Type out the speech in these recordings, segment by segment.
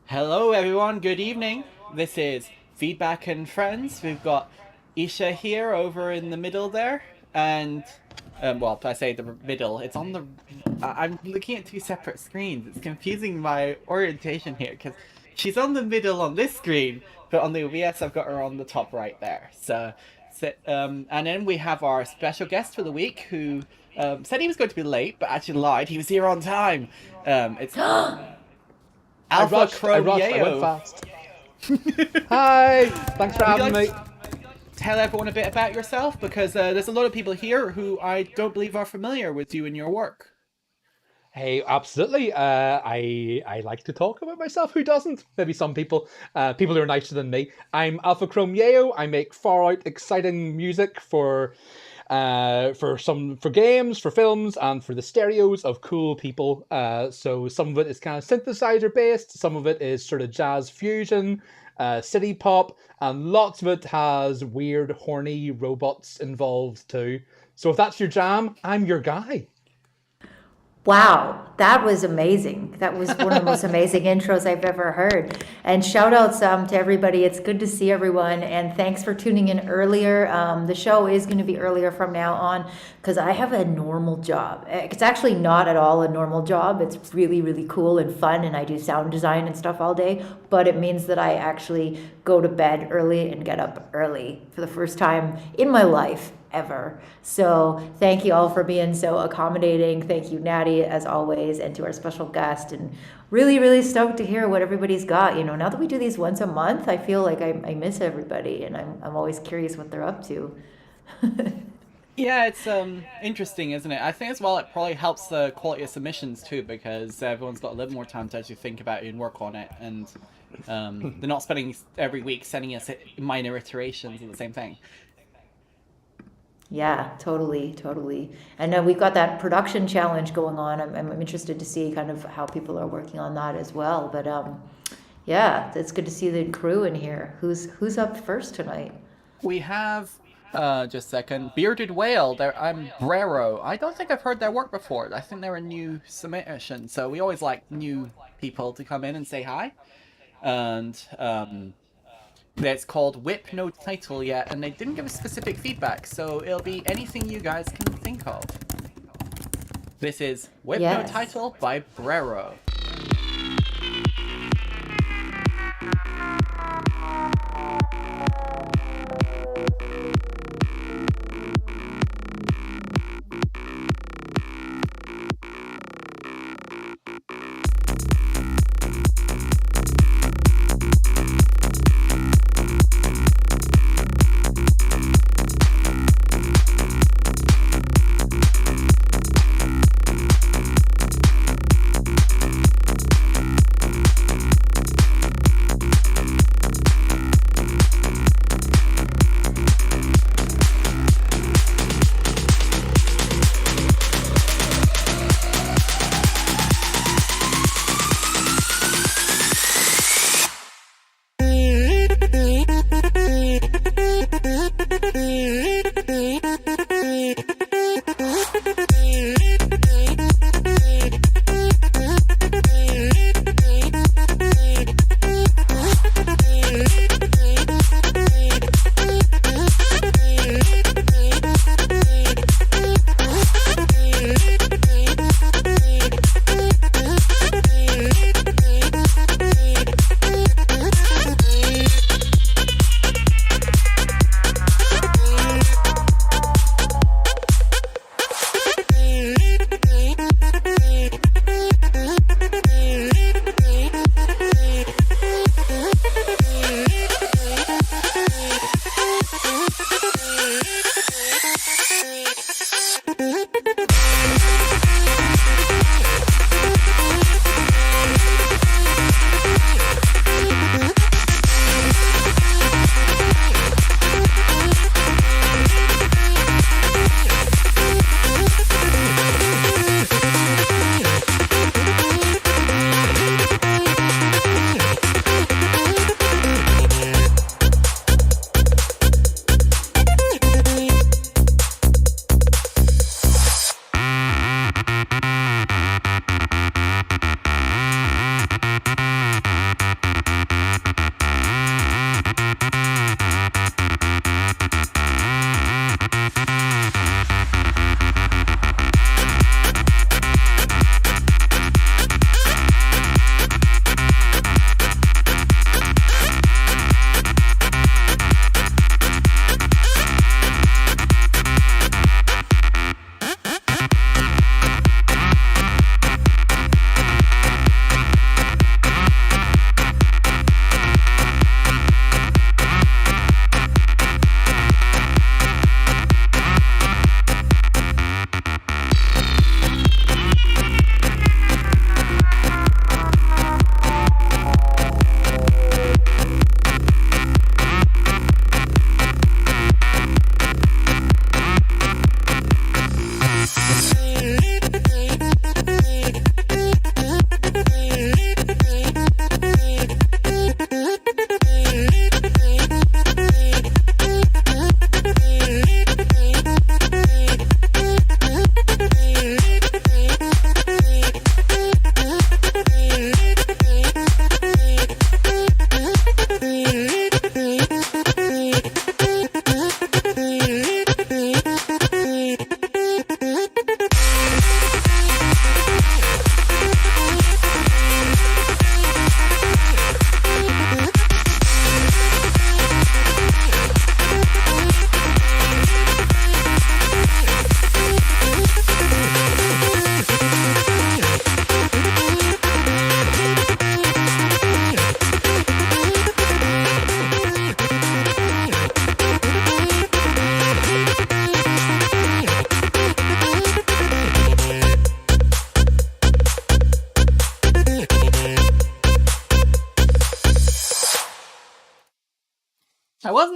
Hello, everyone. Good evening. This is Feedback and Friends. We've got Isha here over in the middle there, and well, I say the middle. It's on the. I'm looking at two separate screens. It's confusing my orientation here because she's on the middle on this screen, but on the OBS I've got her on the top right there. And then we have our special guest for the week who said he was going to be late, but actually lied. He was here on time. It's I Alpha rushed, I Crow rushed, I went Yayo. fast. Hi, thanks for Would you having like me. to tell everyone a bit about yourself? Because there's a lot of people here who I don't believe are familiar with you and your work. Hey, absolutely. I like to talk about myself. Who doesn't? Maybe some people. People who are nicer than me. I'm Alpha Chrome Yayo. I make far out exciting music for games, for films, and for the stereos of cool people. So some of it is kind of synthesizer based. Some of it is sort of jazz fusion, city pop, and lots of it has weird, horny robots involved too. So if that's your jam, I'm your guy. Wow, that was amazing. That was one of the most amazing intros I've ever heard. And shout outs to everybody. It's good to see everyone. And thanks for tuning in earlier. The show is going to be earlier from now on because I have a normal job. It's actually not at all a normal job. It's really, really cool and fun. And I do sound design and stuff all day. But it means that I actually go to bed early and get up early for the first time in my life ever. So thank you all for being so accommodating. Thank you, Natty, as always, and to our special guest. And really, really stoked to hear what everybody's got. Now that we do these once a month, I feel like I miss everybody, and I'm always curious what they're up to. Yeah, it's interesting, isn't it? I think as well it probably helps the quality of submissions too because everyone's got a little more time to actually think about it and work on it, and they're not spending every week sending us minor iterations of the same thing. Yeah, totally, totally. And we've got that production challenge going on. I'm interested to see kind of how people are working on that as well. But yeah, it's good to see the crew in here. Who's up first tonight? We have just a second, Bearded Whale. I'm Brero. I don't think I've heard their work before. I think they're a new submission, so we always like new people to come in and say hi. And it's called Whip No Title yet, and they didn't give us specific feedback, so it'll be anything you guys can think of. This is Whip No Yes. Title by Brero.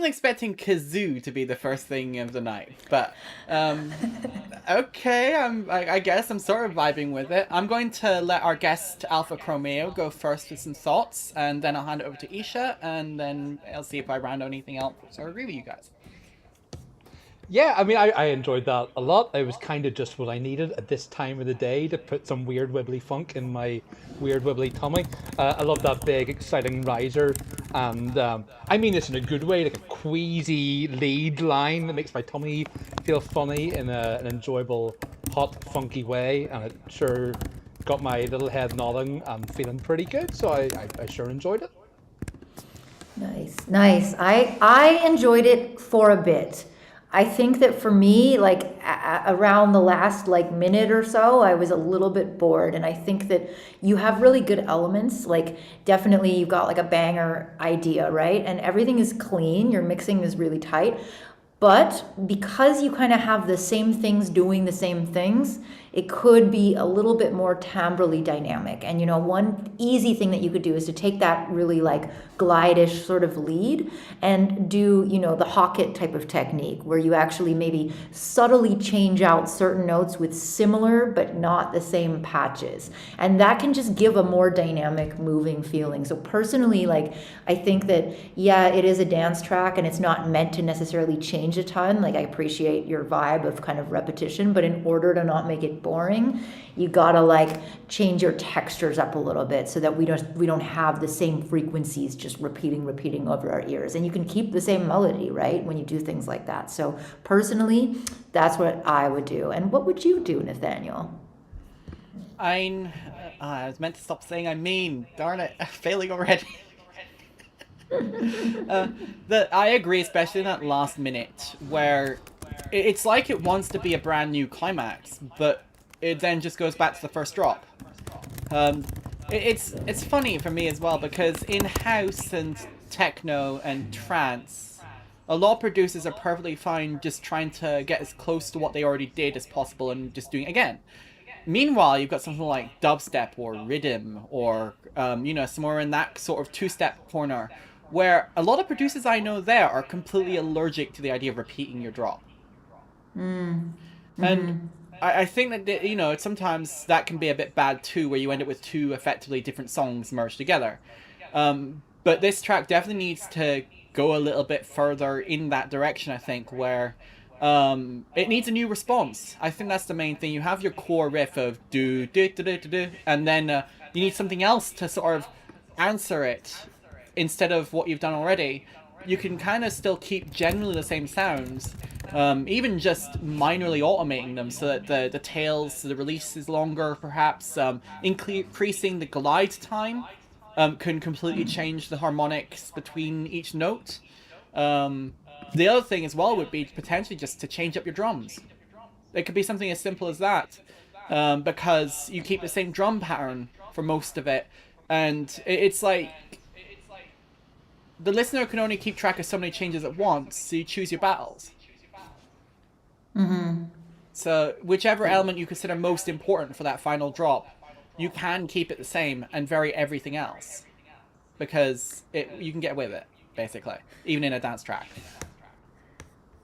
expecting kazoo to be the first thing of the night, but okay, I guess I'm sort of vibing with it. I'm going to let our guest Alpha Chromeo go first with some thoughts, and then I'll hand it over to Isha, and then I'll see if I round anything else or agree with you guys. Yeah, I mean, I enjoyed that a lot. It was kind of just what I needed at this time of the day to put some weird wibbly funk in my weird wibbly tummy. I love that big, exciting riser, and I mean this in a good way, like a queasy lead line that makes my tummy feel funny in an enjoyable, hot, funky way, and it sure got my little head nodding and feeling pretty good, so I sure enjoyed it. Nice. I enjoyed it for a bit. I think that for me, like around the last like minute or so, I was a little bit bored. And I think that you have really good elements. Like definitely you've got like a banger idea, right? And everything is clean. Your mixing is really tight. But because you kind of have the same things doing the same things, it could be a little bit more timbrally dynamic. And one easy thing that you could do is to take that really like glide-ish sort of lead and do, the Hocket type of technique where you actually maybe subtly change out certain notes with similar but not the same patches. And that can just give a more dynamic, moving feeling. So personally, like, I think that, yeah, it is a dance track and it's not meant to necessarily change a ton. Like, I appreciate your vibe of kind of repetition, but in order to not make it boring, you gotta like change your textures up a little bit so that we don't have the same frequencies just repeating over our ears. And you can keep the same melody, right, when you do things like that. So personally, that's what I would do. And what would you do, Nathaniel? I was meant to stop saying I mean. Darn it, failing already. I agree, especially in that last minute where it's like it wants to be a brand new climax, but it then just goes back to the first drop. It's funny for me as well because in house and techno and trance, a lot of producers are perfectly fine just trying to get as close to what they already did as possible and just doing it again. Meanwhile, you've got something like dubstep or rhythm or somewhere in that sort of two-step corner where a lot of producers I know there are completely allergic to the idea of repeating your drop. And I think that, sometimes that can be a bit bad too, where you end up with two effectively different songs merged together. But this track definitely needs to go a little bit further in that direction, I think, where it needs a new response. I think that's the main thing. You have your core riff of do, do, do, do, do, do, and then you need something else to sort of answer it instead of what you've done already. You can kind of still keep generally the same sounds, even just minorly automating them so that the tails, the release is longer, perhaps. Increasing the glide time can completely change the harmonics between each note. The other thing as well would be potentially just to change up your drums. It could be something as simple as that, because you keep the same drum pattern for most of it, and it's like the listener can only keep track of so many changes at once, so you choose your battles. So whichever element you consider most important for that final drop, you can keep it the same and vary everything else, because you can get away with it, basically, even in a dance track.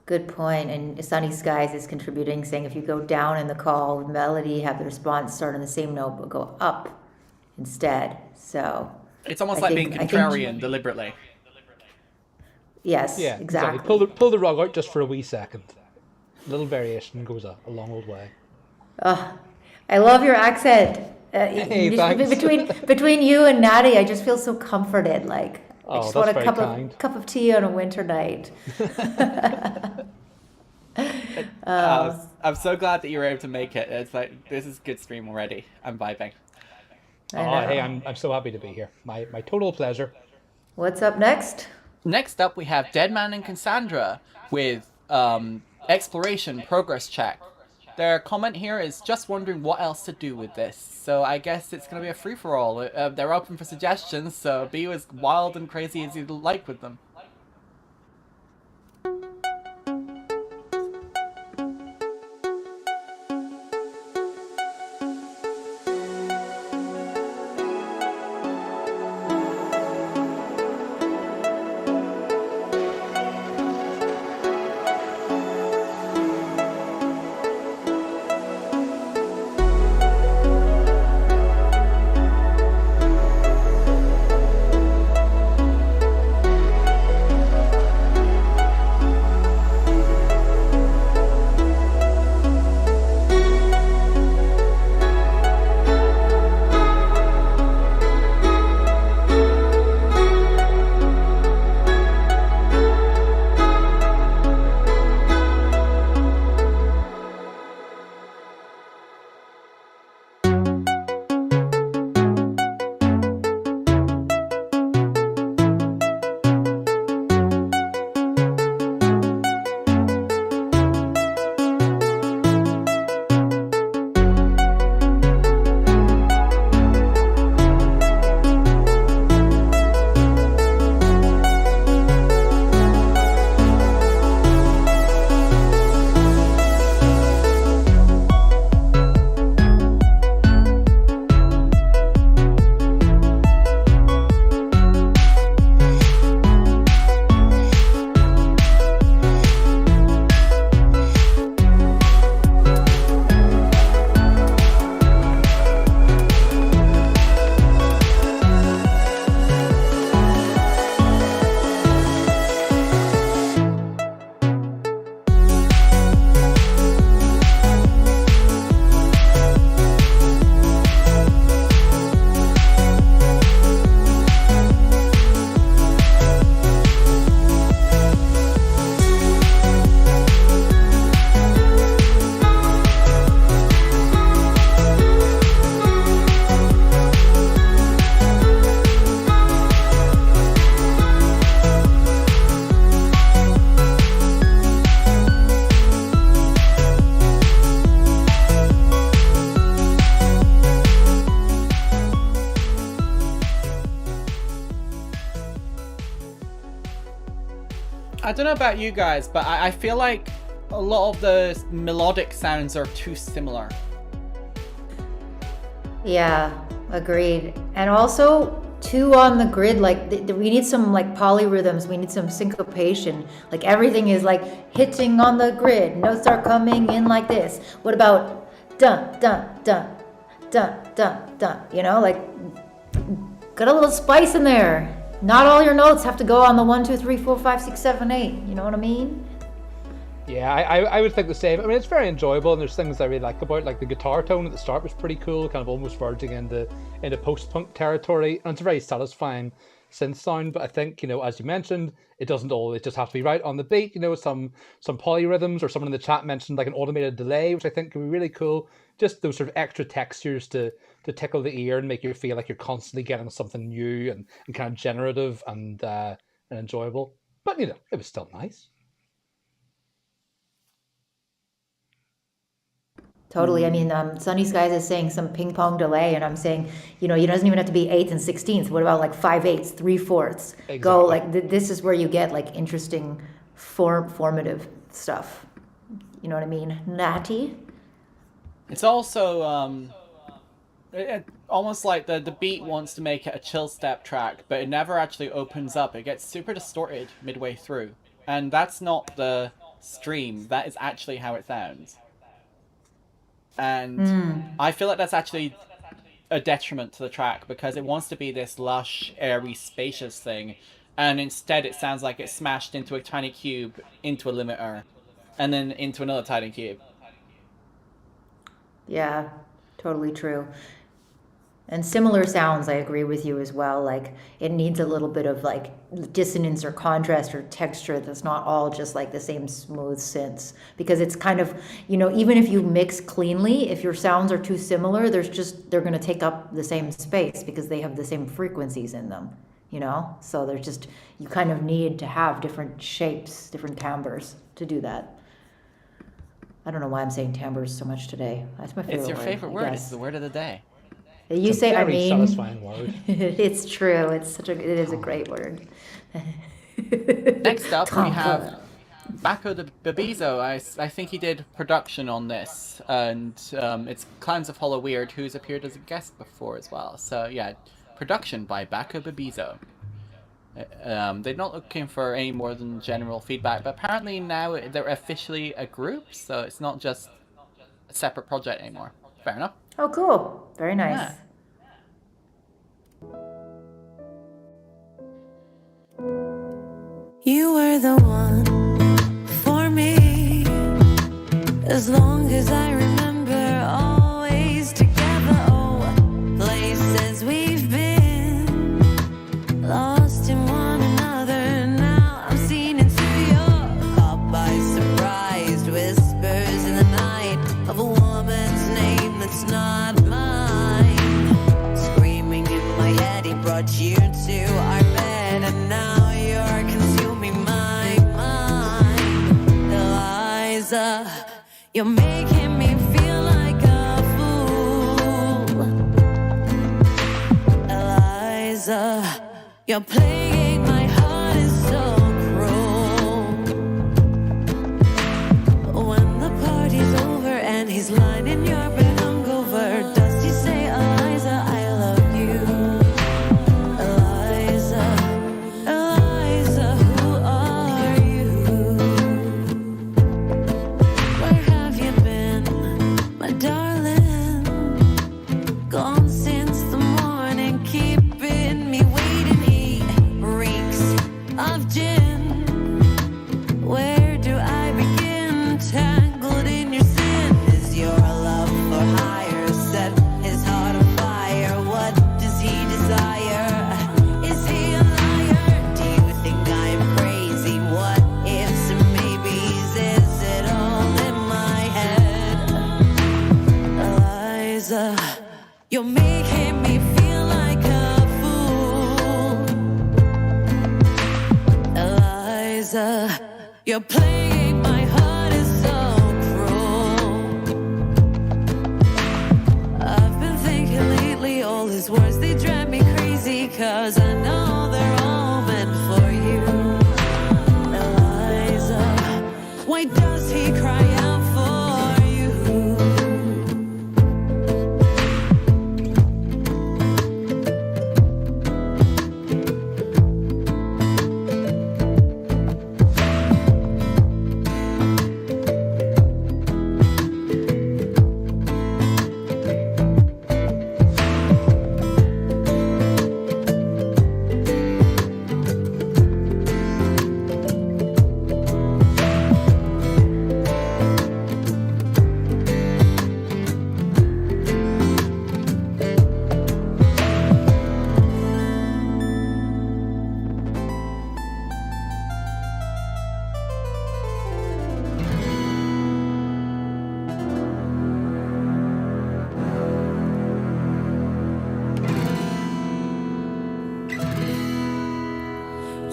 Good point. And Sunny Skies is contributing, saying if you go down in the call with melody, have the response start on the same note but go up instead. So it's almost like being contrarian deliberately. Yes, Yeah, exactly. Pull the rug out just for a wee second. A little variation goes a long old way. I love your accent. Hey, thanks. Between you and Natty, I just feel so comforted. Like I just want a cup of tea on a winter night. I'm so glad that you were able to make it. It's like, this is a good stream already. I'm vibing. Hey, I'm so happy to be here. My total pleasure. What's up next? Next up, we have Deadman and Cassandra with Exploration Progress Check. Their comment here is just wondering what else to do with this. So I guess it's going to be a free-for-all. They're open for suggestions, so be as wild and crazy as you'd like with them. I don't know about you guys, but I feel like a lot of the melodic sounds are too similar. Yeah, agreed. And also, too, on the grid, like we need some like polyrhythms. We need some syncopation. Like everything is like hitting on the grid. Notes are coming in like this. What about dun dun dun dun dun dun? You know, like got a little spice in there. Not all your notes have to go on the 1, 2, 3, 4, 5, 6, 7, 8. You know what I mean? Yeah, I would think the same. I mean, it's very enjoyable, and there's things I really like about, like the guitar tone at the start was pretty cool, kind of almost verging into post-punk territory, and it's a very satisfying synth sound. But I think, you know, as you mentioned, it doesn't always just have to be right on the beat. You know, some polyrhythms, or someone in the chat mentioned like an automated delay, which I think can be really cool. Just those sort of extra textures to tickle the ear and make you feel like you're constantly getting something new and kind of generative and enjoyable. But you know, it was still nice. Totally. I mean, Sunny Skies is saying some ping pong delay, and I'm saying, you know, it doesn't even have to be 8 and 16ths. What about like 5/8, 3/4? Exactly. Go like this is where you get like interesting, formative stuff. You know what I mean, Natty? It's also almost like the beat wants to make it a chill step track, but it never actually opens up. It gets super distorted midway through, and that's not the stream. That is actually how it sounds. And I feel like that's actually a detriment to the track, because it wants to be this lush, airy, spacious thing, and instead it sounds like it's smashed into a tiny cube, into a limiter, and then into another tiny cube. Yeah, totally true. And similar sounds, I agree with you as well. Like it needs a little bit of like dissonance or contrast or texture that's not all just like the same smooth synths. Because it's kind of, you know, even if you mix cleanly, if your sounds are too similar, they're going to take up the same space because they have the same frequencies in them, you know? So they're just, you kind of need to have different shapes, different timbres to do that. I don't know why I'm saying timbres so much today. That's my favorite word. It's your favorite word. It's the word of the day. You say, I mean, satisfying word. It's true. It is a great word. Next up, we have Bacco de Bebizo. I think he did production on this, and it's Clowns of Hollow Weird, who's appeared as a guest before as well. So yeah, production by Bacco Bebizo. They're not looking for any more than general feedback, but apparently now they're officially a group, so it's not just a separate project anymore. Fair enough. Oh, cool. Very nice. Yeah. You were the one for me, as long as I remember, always together. Oh, places we've been, lost in one another. Now I'm seen into your caught by surprised whispers in the night of a woman's name that's not mine. Screaming in my head, he brought you to our bed, and now you're consuming my mind. Eliza, you're making me feel like a fool. Eliza, you're playing my heart is so cruel. When the party's over and he's lying in your bed hungover, does he say, Eliza, I love you? Eliza, Eliza, who are you? Where have you been, my darling? Gone since the morning, keeping me waiting. He reeks of gin. Where do I begin? Tangled in your sin. Is your love for hire? Set his heart on fire. What does he desire? Is he a liar? Do you think I'm crazy? What ifs and maybes? Is it all in my head? Eliza, you're making me feel like a fool. Eliza, you're playing my heart is so cruel. I've been thinking lately, all his words, they drive me crazy, 'cause I know they're all meant for you. Eliza, Why does he cry out for you?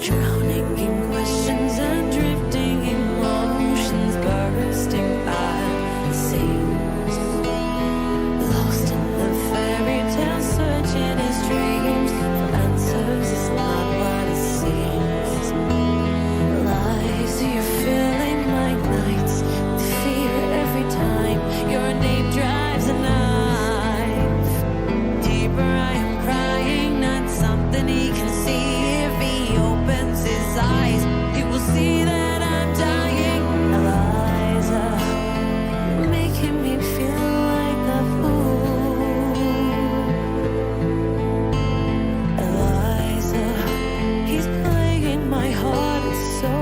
Drowning in questions and drifting emotions, bursting at the seams. Lost in the fairy tale, searching his dreams for answers. It's not what it seems. Lies you're feeling like nights, the fear every time your name drives a knife. Deeper I am crying, not something he can see. If he opens his eyes, he will see that I'm dying. Eliza, making me feel like a fool. Eliza, he's playing my heart, it's so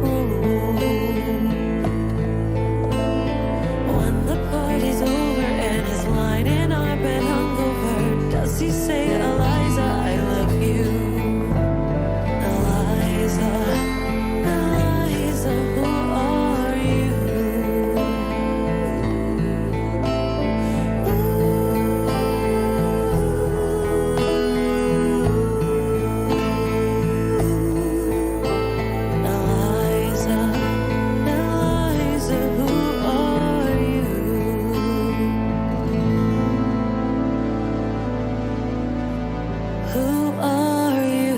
cruel. When the party's over and his line in our bed hung over, does he say, Eliza, I love you? Eliza, Eliza, who are you? Eliza, Eliza, who are you? Who are you?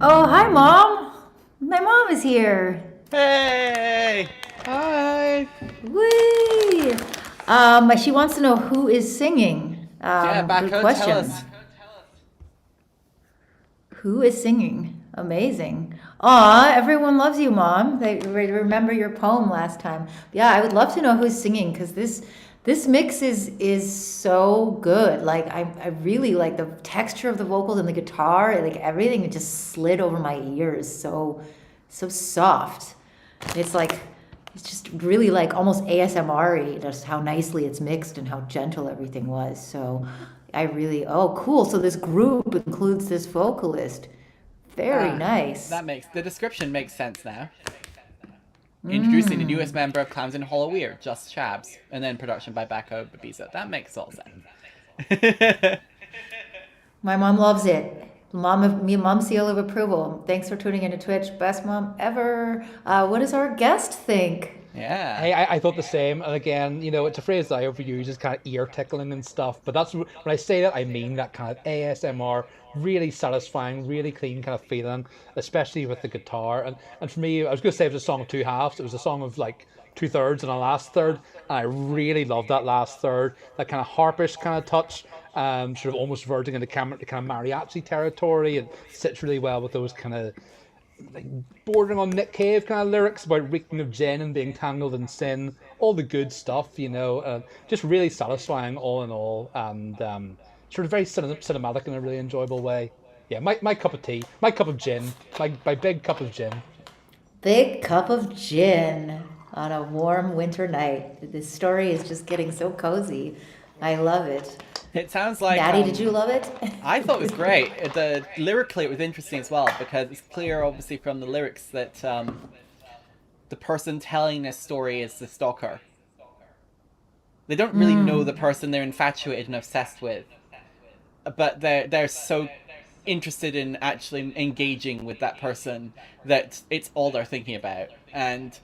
Oh, hi, Mom. My mom is here. Hey! Hi. Whee! She wants to know who is singing. Yeah, Good Backo, tell question. us. Who is singing? Amazing. Aw, everyone loves you, Mom. They remember your poem last time. Yeah, I would love to know who's singing because this mix is so good. Like I really like the texture of the vocals and the guitar, like everything it just slid over my ears. So soft. It's like it's just really like almost ASMR-y, just how nicely it's mixed and how gentle everything was. So oh, cool. So this group includes this vocalist. Very nice. That makes the description makes sense now. Introducing the newest member of Clowns in Halloween, Just Shabs, and then production by Backo Babiza. That makes all sense. My mom loves it. Mom seal of approval. Thanks for tuning into Twitch. Best mom ever. What does our guest think? Yeah. Hey, I thought the same. And again, it's a phrase that I overuse, just kind of ear tickling and stuff. But when I say that, I mean that kind of ASMR, really satisfying, really clean kind of feeling, especially with the guitar. And for me, I was going to say it was a song of two halves. It was a song of like 2/3 and a last third. And I really love that last third, that kind of harpish kind of touch. Sort of almost verging into kind of mariachi territory, and sits really well with those kind of like bordering on Nick Cave kind of lyrics about reeking of gin and being tangled in sin, all the good stuff, just really satisfying all in all, and sort of very cinematic in a really enjoyable way. Yeah, my cup of tea, my cup of gin, my big cup of gin. Big cup of gin on a warm winter night. This story is just getting so cozy. I love it. It sounds like. Maddie, did you love it? I thought it was great. Lyrically, it was interesting as well because it's clear, obviously, from the lyrics that the person telling this story is the stalker. They don't really know the person they're infatuated and obsessed with, but they're so interested in actually engaging with that person that it's all they're thinking about. And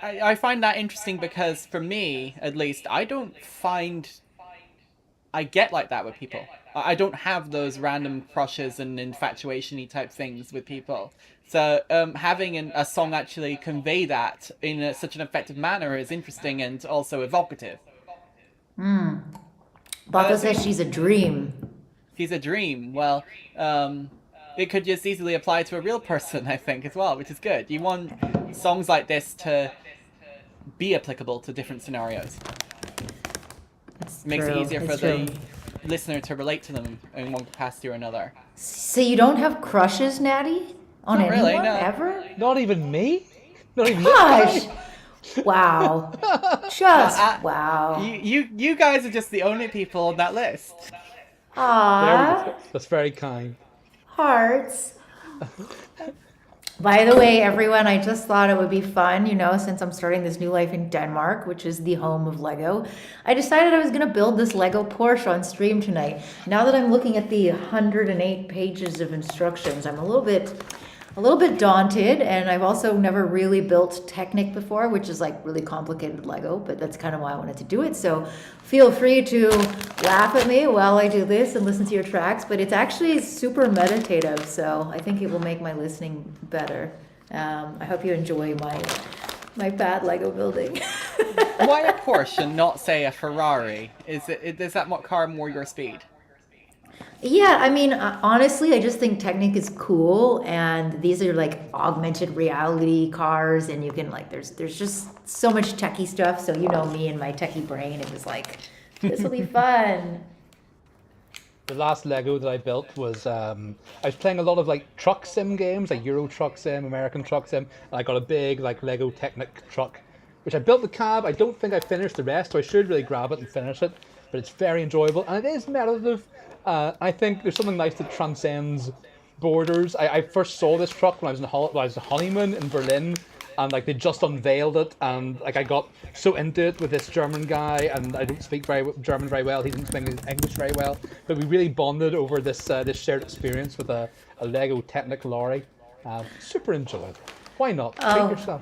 I find that interesting because for me, at least, I don't find I get like that with people. I don't have those random crushes and infatuation-y type things with people. So having a song actually convey that in such an effective manner is interesting and also evocative. Baco so says she's a dream. She's a dream. Well, it could just easily apply to a real person, I think, as well, which is good. You want songs like this to be applicable to different scenarios. That's Makes it true. easier for It's the true. listener to relate to them in one capacity or another. So you don't have crushes, Natty? On Not anyone really, no. ever? Not even me. Not even Gosh! Wow. Just wow. You guys are just the only people on that list. There we Aww. go. That's very kind. Hearts. By the way, everyone, I just thought it would be fun, since I'm starting this new life in Denmark, which is the home of Lego. I decided I was going to build this Lego Porsche on stream tonight. Now that I'm looking at the 108 pages of instructions, I'm a little bit daunted, and I've also never really built Technic before, which is like really complicated Lego, but that's kind of why I wanted to do it. So feel free to laugh at me while I do this and listen to your tracks, but it's actually super meditative, so I think it will make my listening better. I hope you enjoy my bad Lego building. Why a Porsche and not, say, a Ferrari? Is that car more your speed? Yeah, I mean, honestly, I just think Technic is cool, and these are like augmented reality cars, and you can there's just so much techie stuff. So me and my techie brain, it was like, this will be fun. The last Lego that I built was I was playing a lot of truck sim games, like Euro Truck Sim, American Truck Sim, and I got a big Lego Technic truck, which I built the cab. I don't think I finished the rest, so I should really grab it and finish it. But it's very enjoyable, and it is meditative. I think there's something nice that transcends borders. I first saw this truck when I was on honeymoon in Berlin, and they just unveiled it, and I got so into it with this German guy, and I don't speak German very well. He didn't speak English very well, but we really bonded over this shared experience with a Lego Technic lorry. Super enjoyable. Why not? Treat yourself.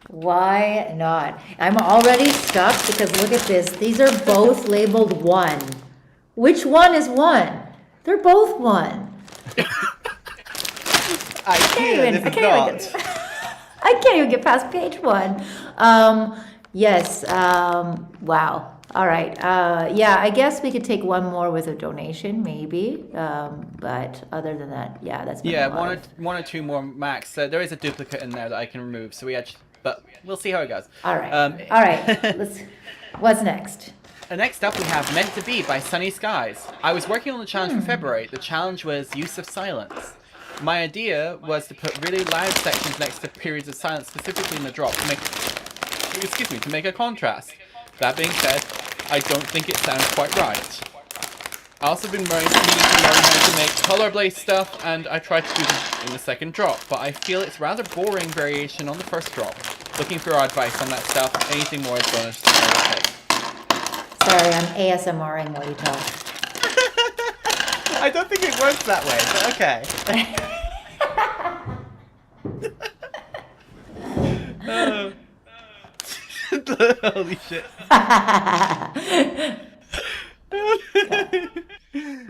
Why not? I'm already stuck because look at this. These are both labeled 1. Which one is 1? They're both 1. I can't even get past page 1. Yes. Wow. All right. Yeah, I guess we could take one more with a donation, maybe. But other than that, yeah, that's been a lot of- one or two more max. There is a duplicate in there that I can remove, but we'll see how it goes. All right. All right. What's next? Next up, we have Meant to Be by Sunny Skies. I was working on the challenge for February. The challenge was use of silence. My idea was to put really loud sections next to periods of silence, specifically in the drop, to make a contrast. That being said, I don't think it sounds quite right. I also been needing to learn how to make color-based stuff, and I tried to do this in the second drop, but I feel it's rather boring variation on the first drop. Looking for your advice on that stuff. Anything more is bonus. Sorry, I'm ASMRing while you talk. I don't think it works that way, but okay. Holy shit.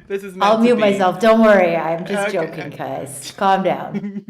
This is meant I'll to mute be. myself. Don't worry. I'm just Okay, joking, okay. guys. Calm down.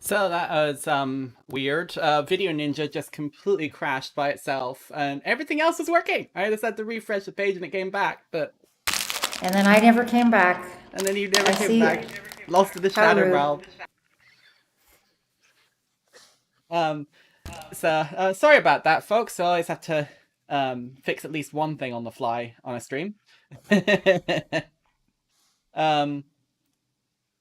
So that was weird. Video Ninja just completely crashed by itself, and everything else was working. I just had to refresh the page and it came back, but And then I never came back. and then you never I came see. back. Lost to the How shadow rude. realm. Sorry about that, folks. I always have to fix at least one thing on the fly on a stream.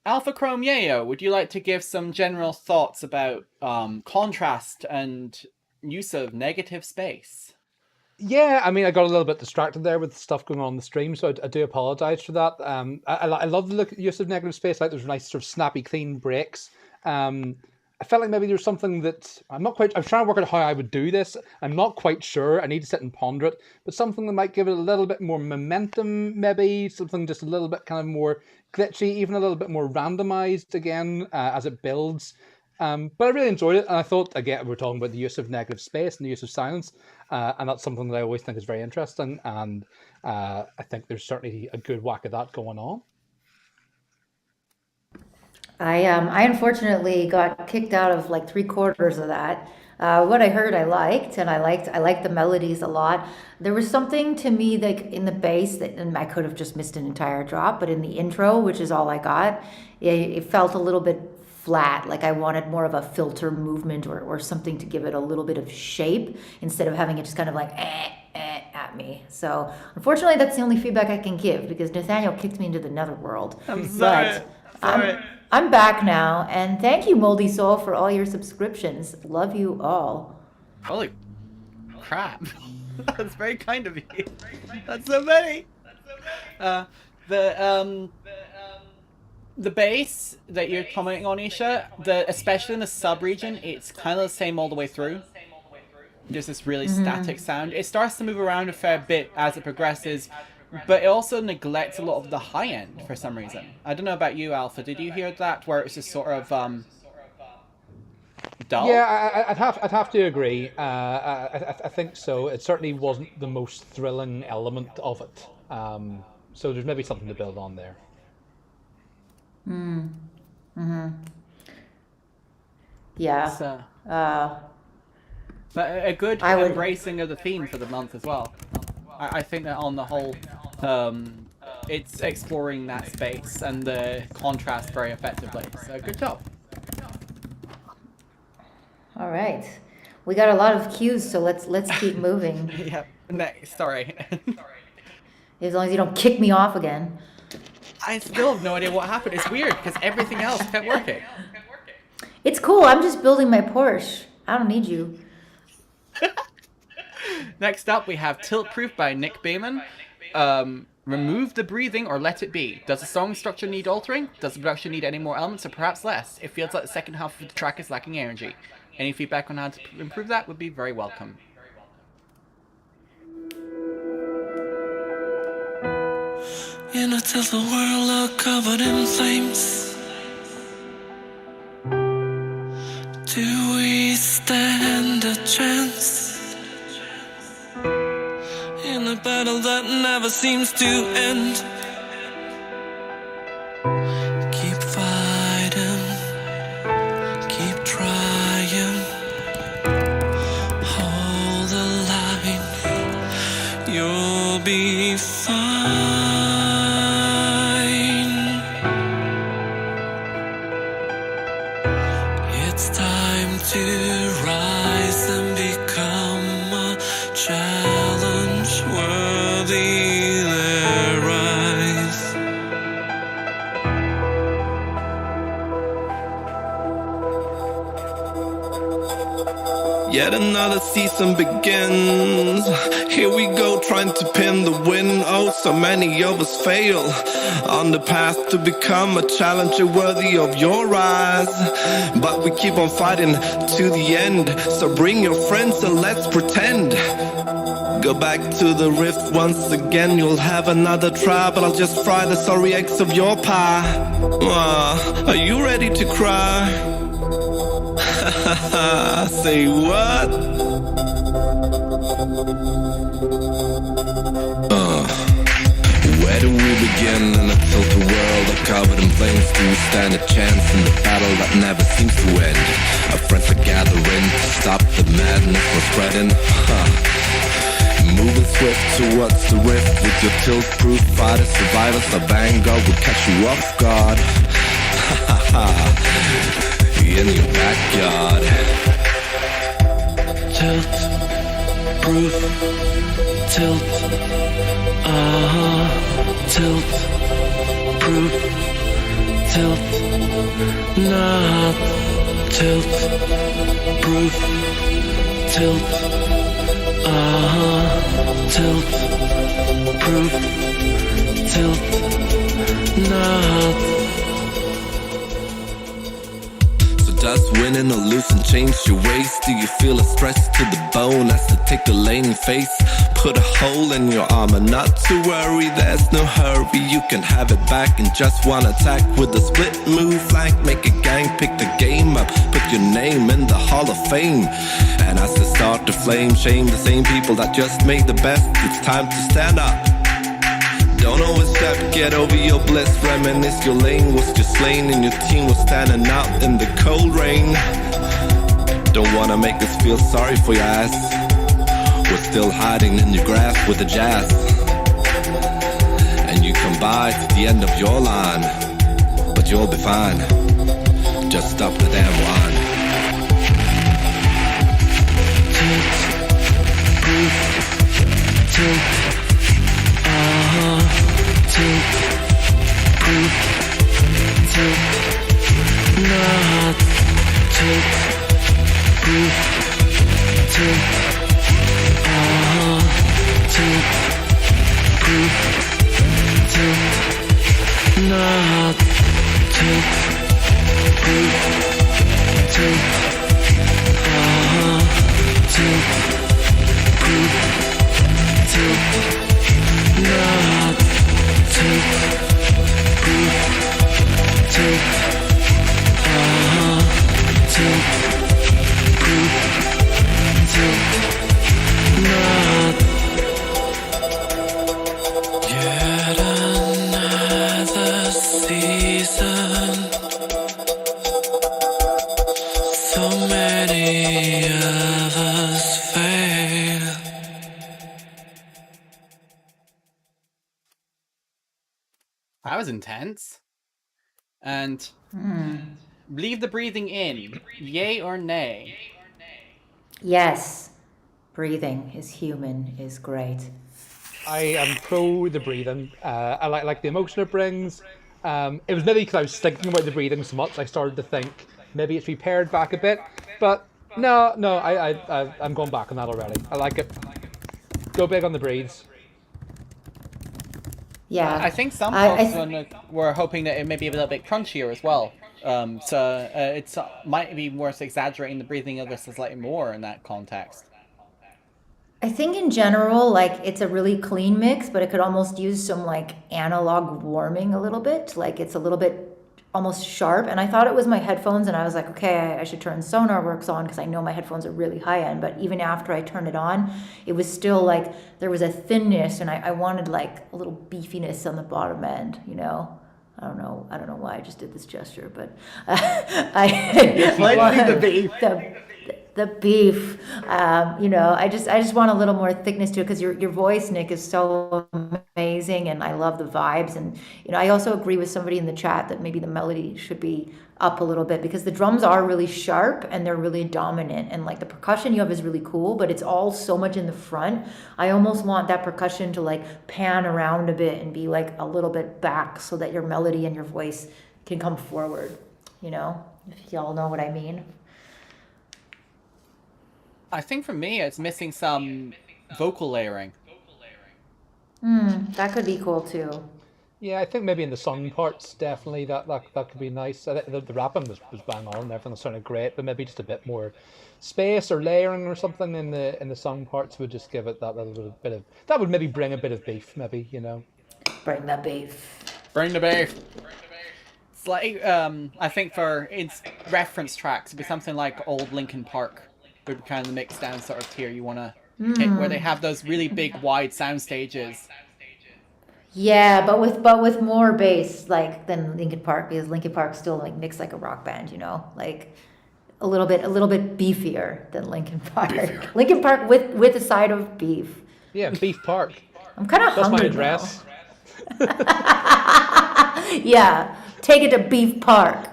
Alpha Chrome Yayo, would you like to give some general thoughts about contrast and use of negative space? Yeah, I mean, I got a little bit distracted there with stuff going on the stream, so I do apologize for that. I love the use of negative space. Like, there's nice sort of snappy, clean breaks. I felt like maybe there's something that I'm trying to work out how I would do this. I'm not quite sure. I need to sit and ponder it, but something that might give it a little bit more momentum, maybe something just a little bit kind of more glitchy, even a little bit more randomized again as it builds. But I really enjoyed it, and I thought, again, we're talking about the use of negative space and the use of silence, and that's something that I always think is very interesting, and I think there's certainly a good whack of that going on. I unfortunately got kicked out of like 3/4 of that. What I heard, I liked, and I liked the melodies a lot. There was something to me like in the bass that, and I could have just missed an entire drop, but in the intro, which is all I got, it felt a little bit flat. Like I wanted more of a filter movement or something to give it a little bit of shape instead of having it just kind of like at me. So unfortunately, that's the only feedback I can give because Nathaniel kicked me into the netherworld. I'm sorry. But I'm back now, and thank you, Moldy Soul, for all your subscriptions. Love you all. Holy crap. That's very kind of you. That's so many. The bass that you're commenting on, Isha, especially in the sub-region, it's kind of the same all the way through. There's this really static sound. It starts to move around a fair bit as it progresses, but it also neglects a lot of the high end for some reason. I don't know about you, Alpha. Did you hear that, where it's just sort of dull? Yeah, I'd have to agree. I think so. It certainly wasn't the most thrilling element of it. So there's maybe something to build on there. Yeah. So, Uh, but a good I would- embracing of the theme for the month as well. I think that on the whole, it's exploring that space and the contrast very effectively. So good job. all right. We got a lot of cues, so let's keep moving. Yeah. Next, sorry. As long as you don't kick me off again. I still have no idea what happened. It's weird because everything else kept working. It's cool. I'm just building my Porsche. I don't need you. Next up, we have Tilt Proof by Nick Bayman. Remove the breathing or let it be. Does the song structure need altering? Does the production need any more elements or perhaps less? It feels like the second half of the track is lacking energy. Any feedback on how to improve that would be very welcome. In a Tesla world all covered in flames, do we stand a chance? In a battle that never seems to end, keep fighting, keep trying, hold the line, you'll be fine. It's time to rise and become a challenge worthy their rise. Yet another season begins. Here we go, trying to pin the win. Oh, so many of us fail on the path to become a challenger worthy of your eyes. But we keep on fighting to the end. So bring your friends and let's pretend. Go back to the rift once again. You'll have another try, but I'll just fry the sorry eggs of your pie. Are you ready to cry? Say what? Where do we begin in a tilted world of covered in flames? Do we stand a chance in the battle that never seems to end? Our friends are gathering to stop the madness from spreading. Moving swift towards the rift with your tilt-proof fighters, survivors. The vanguard will catch you off guard. In your backyard. Tilt-proof, tilt. Tilt, proof, tilt, not tilt, proof, tilt, tilt, proof, tilt, not. Does winning or losing change your ways? Do you feel a stress to the bone as to take the lane face? Put a hole in your armor, not to worry, there's no hurry. You can have it back in just one attack with a split move flank. Make a gang, pick the game up, put your name in the Hall of Fame. And as they start to flame, shame the same people that just made the best. It's time to stand up. Don't overstep, get over your bliss. Reminisce your lane was just slain and your team was standing out in the cold rain. Don't wanna make us feel sorry for your ass. We're still hiding in your grasp with the jazz. And you come by to the end of your line, but you'll be fine. Just stop the damn line. Tilt, proof, tilt. Tilt, proof, tilt, not tilt, proof, tilt, tilt, proof, tilt, not tilt, proof, tilt, tilt, proof, tilt. Not tilt, proof, tilt, tilt, proof, tilt, not. Yet another season, so many of us fail. That was intense. And leave the breathing in. Yay or nay? Yes, breathing is human is great. I am pro the breathing. I like the emotion it brings. It was maybe because I was thinking about the breathing so much, I started to think maybe it's repaired back a bit. But no, I'm going back on that already. I like it. Go big on the breathes. Yeah. I think some folks were hoping that it may be a little bit crunchier as well. So it's might be worth exaggerating the breathing of this slightly more in that context. I think in general, like it's a really clean mix, but it could almost use some like analog warming a little bit. Like it's a little bit almost sharp. And I thought it was my headphones, and I was like, okay, I should turn SonarWorks on because I know my headphones are really high end. But even after I turned it on, it was still like there was a thinness, and I wanted like a little beefiness on the bottom end, you know. I don't know why I just did this gesture, but the beef, you know, I just want a little more thickness to it because your voice, Nick, is so amazing, and I love the vibes. And you know, I also agree with somebody in the chat that maybe the melody should be up a little bit because the drums are really sharp and they're really dominant, and like the percussion you have is really cool, but it's all so much in the front. I almost want that percussion to like pan around a bit and be like a little bit back so that your melody and your voice can come forward, you know, if y'all know what I mean. I think for me, it's missing some vocal layering. That could be cool too. Yeah, I think maybe in the sung parts, definitely that could be nice. I think the rapping was bang on, everything sounded great, but maybe just a bit more space or layering or something in the sung parts would just give it that little bit of, that would maybe bring a bit of beef, maybe, you know. Bring the beef. Bring the beef. It's like, I think for reference tracks, it'd be something like old Linkin Park. Would be kind of the mixed down sort of tier you want to hit, where they have those really big, wide sound stages. Yeah, but with more bass like than Linkin Park, because Linkin Park still like mixed like a rock band, like a little bit beefier than Linkin Park. Beefier. Linkin Park with a side of beef. Yeah, Beef Park. I'm kind of That's my hungry address. now. Yeah, take it to Beef Park.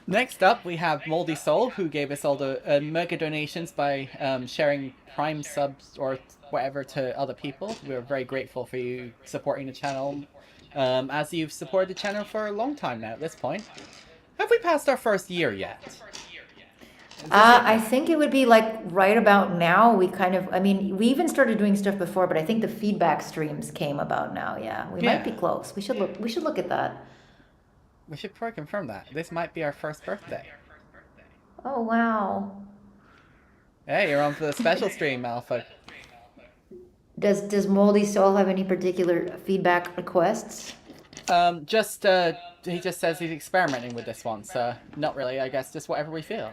Next up, we have Moldy Soul, who gave us all the mega donations by sharing Prime subs or whatever to other people. We're very grateful for you supporting the channel, as you've supported the channel for a long time now at this point. Have we passed our first year yet? I think it would be like right about now. I mean, we even started doing stuff before, but I think the feedback streams came about now. Yeah, we might be Yeah. close. We should look at that. We should probably confirm that. This might be our first birthday. Oh wow. Hey, you're on for the special stream, Alpha. Does Moldy Soul have any particular feedback requests? He just says he's experimenting with this one, so not really, I guess, just whatever we feel.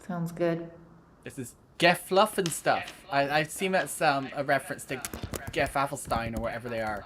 Sounds good. This is Geff Fluff and stuff. I assume that's a reference to Geff Afelstein or whatever they are.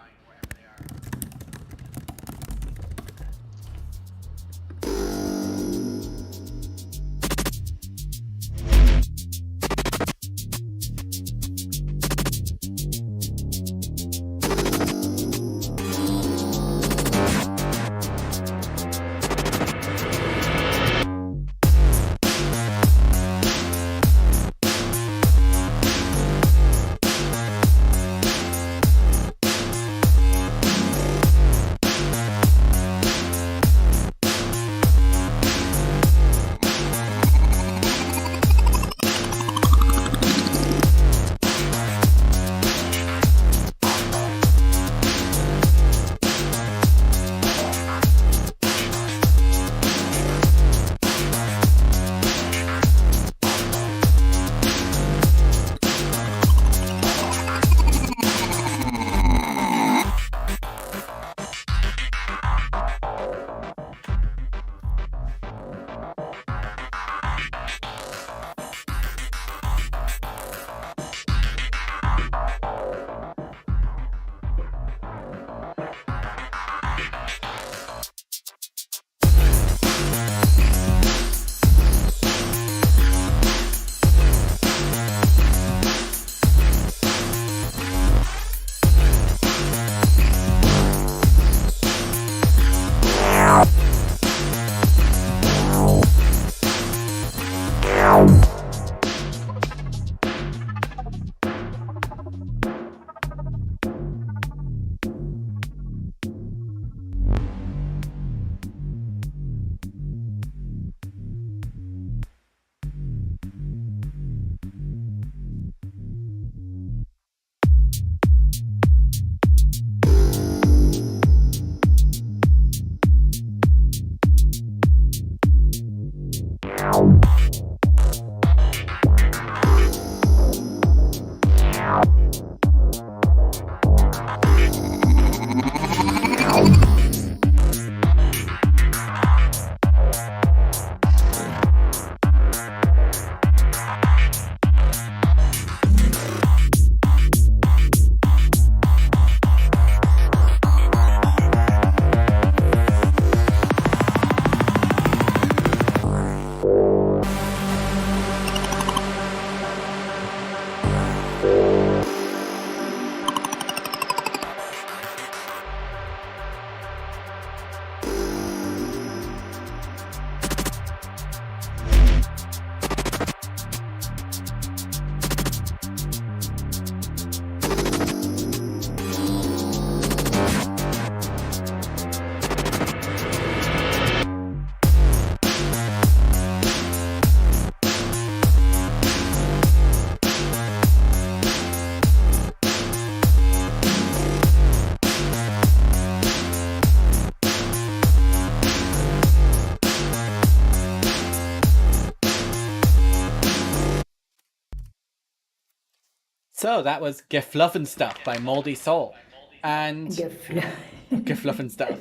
So that was Gefluff and Stuff by Moldy Soul. And Gefluff and Stuff.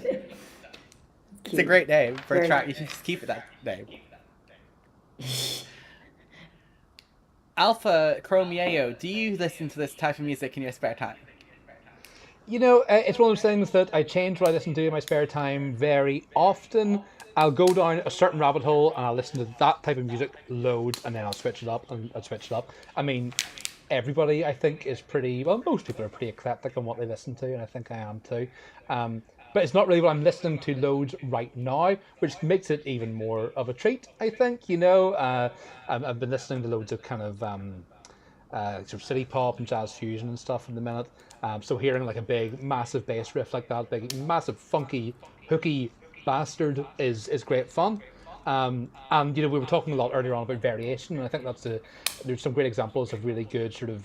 It's a great name for a track. You should just keep it that name. Alpha Chrome Yayo, do you listen to this type of music in your spare time? It's one of those things that I change what I listen to in my spare time very often. I'll go down a certain rabbit hole and I'll listen to that type of music loads, and then I'll switch it up and I'll switch it up. I mean, everybody I think is pretty well. Most people are pretty eclectic on what they listen to, and I think I am too. But it's not really what I'm listening to loads right now, which makes it even more of a treat. I think I've been listening to loads of kind of sort of city pop and jazz fusion and stuff in the minute. So hearing like a big, massive bass riff like that, big, massive, funky, hooky bastard is great fun. And we were talking a lot earlier on about variation, and I think there's some great examples of really good sort of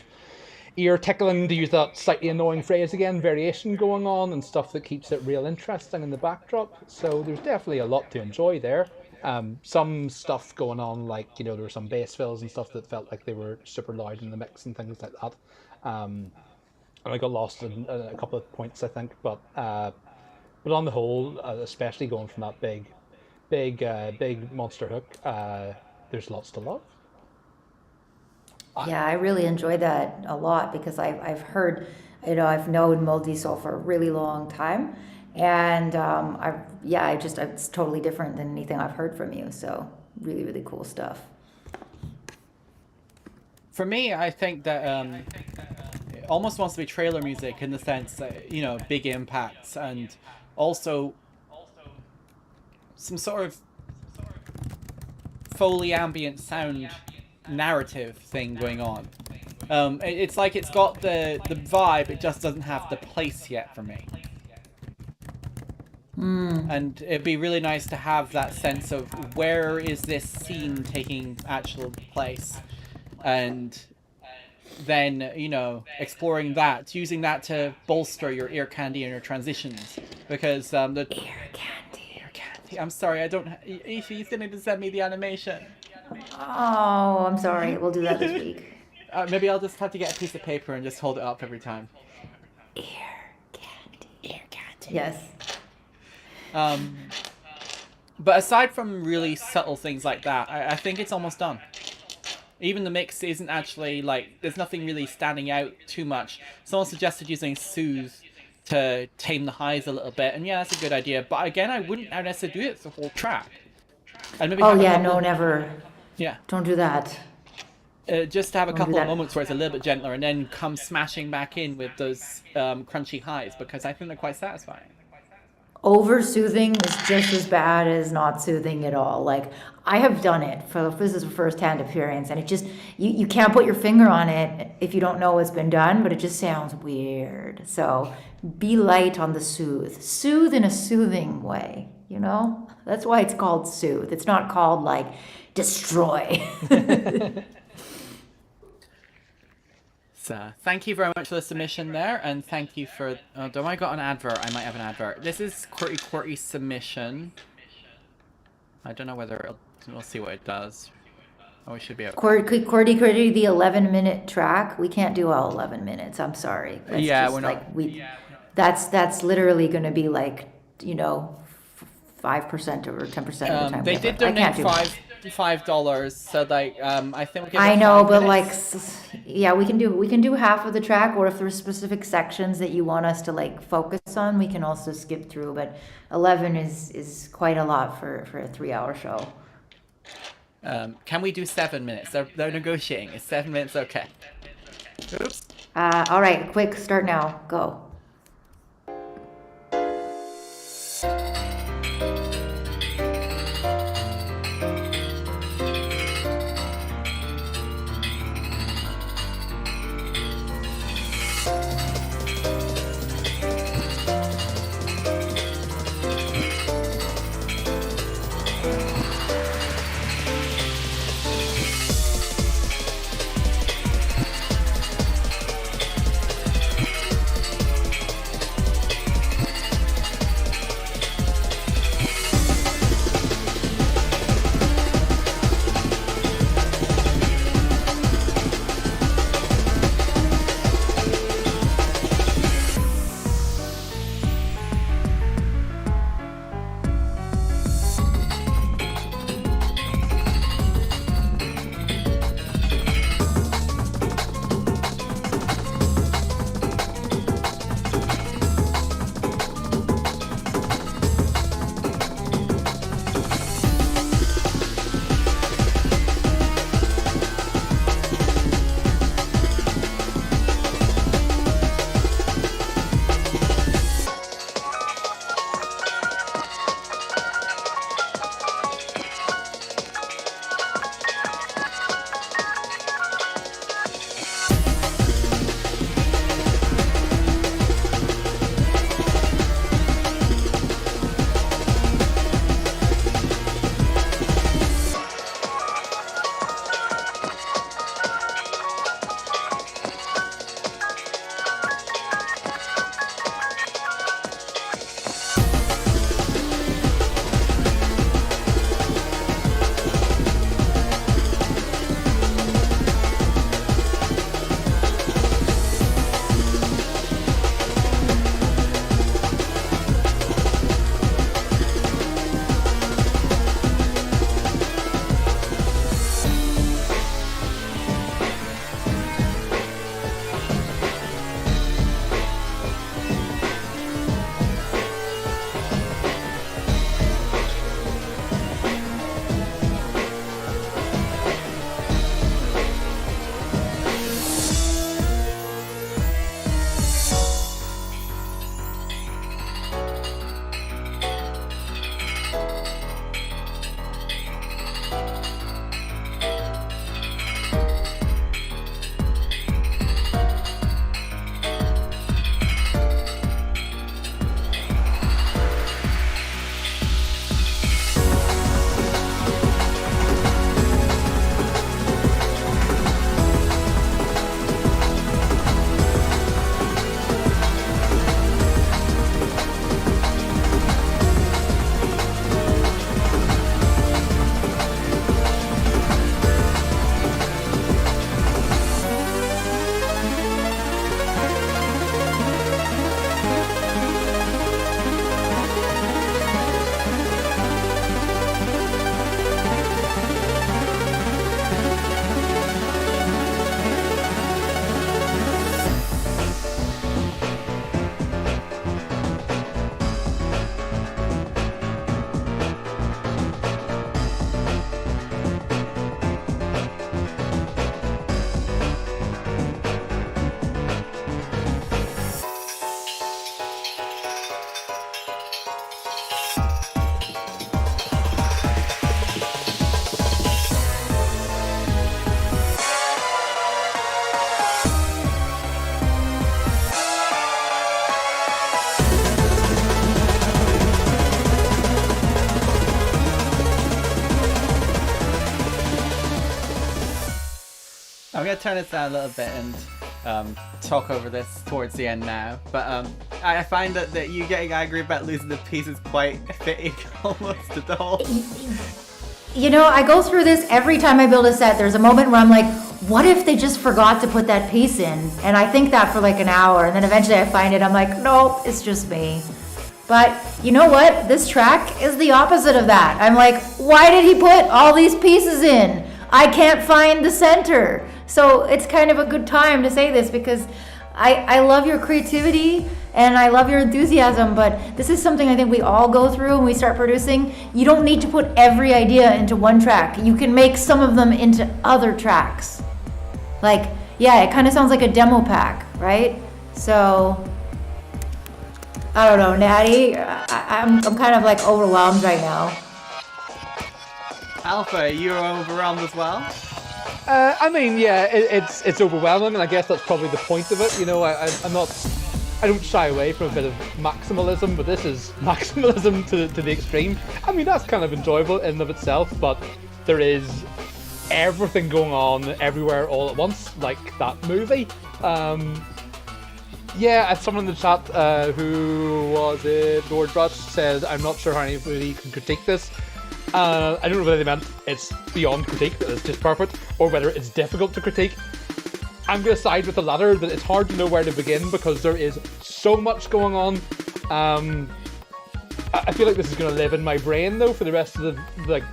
ear tickling, to use that slightly annoying phrase again, variation going on and stuff that keeps it real interesting in the backdrop. So there's definitely a lot to enjoy there. Some stuff going on, like there were some bass fills and stuff that felt like they were super loud in the mix and things like that. And I got lost in a couple of points, I think, but on the whole, especially going from that big monster hook, there's lots to love. Yeah, I really enjoy that a lot because I've heard, I've known Multisoul for a really long time, and it's totally different than anything I've heard from you. So really, really cool stuff. For me, I think that it almost wants to be trailer music in the sense that, big impacts and also some sort of Foley ambient sound narrative thing going on. It's like it's got the vibe, it just doesn't have the place yet for me. And it'd be really nice to have that sense of where is this scene taking actual place, and then exploring that, using that to bolster your ear candy and your transitions, because the ear candy. I'm sorry, I don't. If you still need to send me the animation. Oh, I'm sorry. We'll do that this week. Maybe I'll just have to get a piece of paper and just hold it up every time. Ear candy. Yes. But aside from really subtle things like that, I think it's almost done. Even the mix isn't actually there's nothing really standing out too much. Someone suggested using Soothe to tame the highs a little bit, and yeah, that's a good idea. But again, I wouldn't necessarily do it the whole track. And maybe never. Yeah. Don't do that. Just to have a couple of moments where it's a little bit gentler, and then come smashing back in with those crunchy highs, because I think they're quite satisfying. Over soothing is just as bad as not soothing at all. I have done it this is a first-hand experience, and it just you can't put your finger on it if you don't know what's been done, but it just sounds weird. So be light on the soothe in a soothing way. That's why it's called soothe. It's not called destroy. So thank you very much for the submission there, and thank you for... do I got an advert? I might have an advert. This is QWERTY submission. I don't know whether we'll see what it does. Oh, we should be able... QWERTY, the 11-minute track. We can't do all 11 minutes. I'm sorry. We're not... That's literally going to be 5% or 10% of the time. They did donate $5, so I think we'll I know, but we can do half of the track, or if there's specific sections that you want us to focus on, we can also skip through. But 11 is quite a lot for a 3-hour show. Can we do 7 minutes? They're negotiating. Is 7 minutes okay? Oops. All right, quick, start now. Go. I'm gonna turn this down a little bit and talk over this towards the end now. But I find that you getting angry about losing the piece is quite fitting almost to the whole. You know, I go through this every time I build a set. There's a moment where I'm like, what if they just forgot to put that piece in? And I think that for like an hour, and then eventually I find it, I'm like, nope, it's just me. But you know what? This track is the opposite of that. I'm like, why did he put all these pieces in? I can't find the center. So it's kind of a good time to say this because I love your creativity and I love your enthusiasm, but this is something I think we all go through when we start producing. You don't need to put every idea into one track. You can make some of them into other tracks. Like, yeah, it kind of sounds like a demo pack, right? So, I don't know, Natty, I'm kind of like overwhelmed right now. Alpha, you're overwhelmed as well? I mean, yeah, it's overwhelming, and I guess that's probably the point of it. You know, I don't shy away from a bit of maximalism, but this is maximalism to the extreme. I mean, that's kind of enjoyable in and of itself, but there is everything going on everywhere all at once, like that movie. Yeah, as someone in the chat, who was it, Lord Rush, said, I'm not sure how anybody can critique this. I don't know whether they meant it's beyond critique, that it's just perfect, or whether it's difficult to critique. I'm going to side with the latter, that it's hard to know where to begin because there is so much going on. I feel like this is going to live in my brain though for the rest of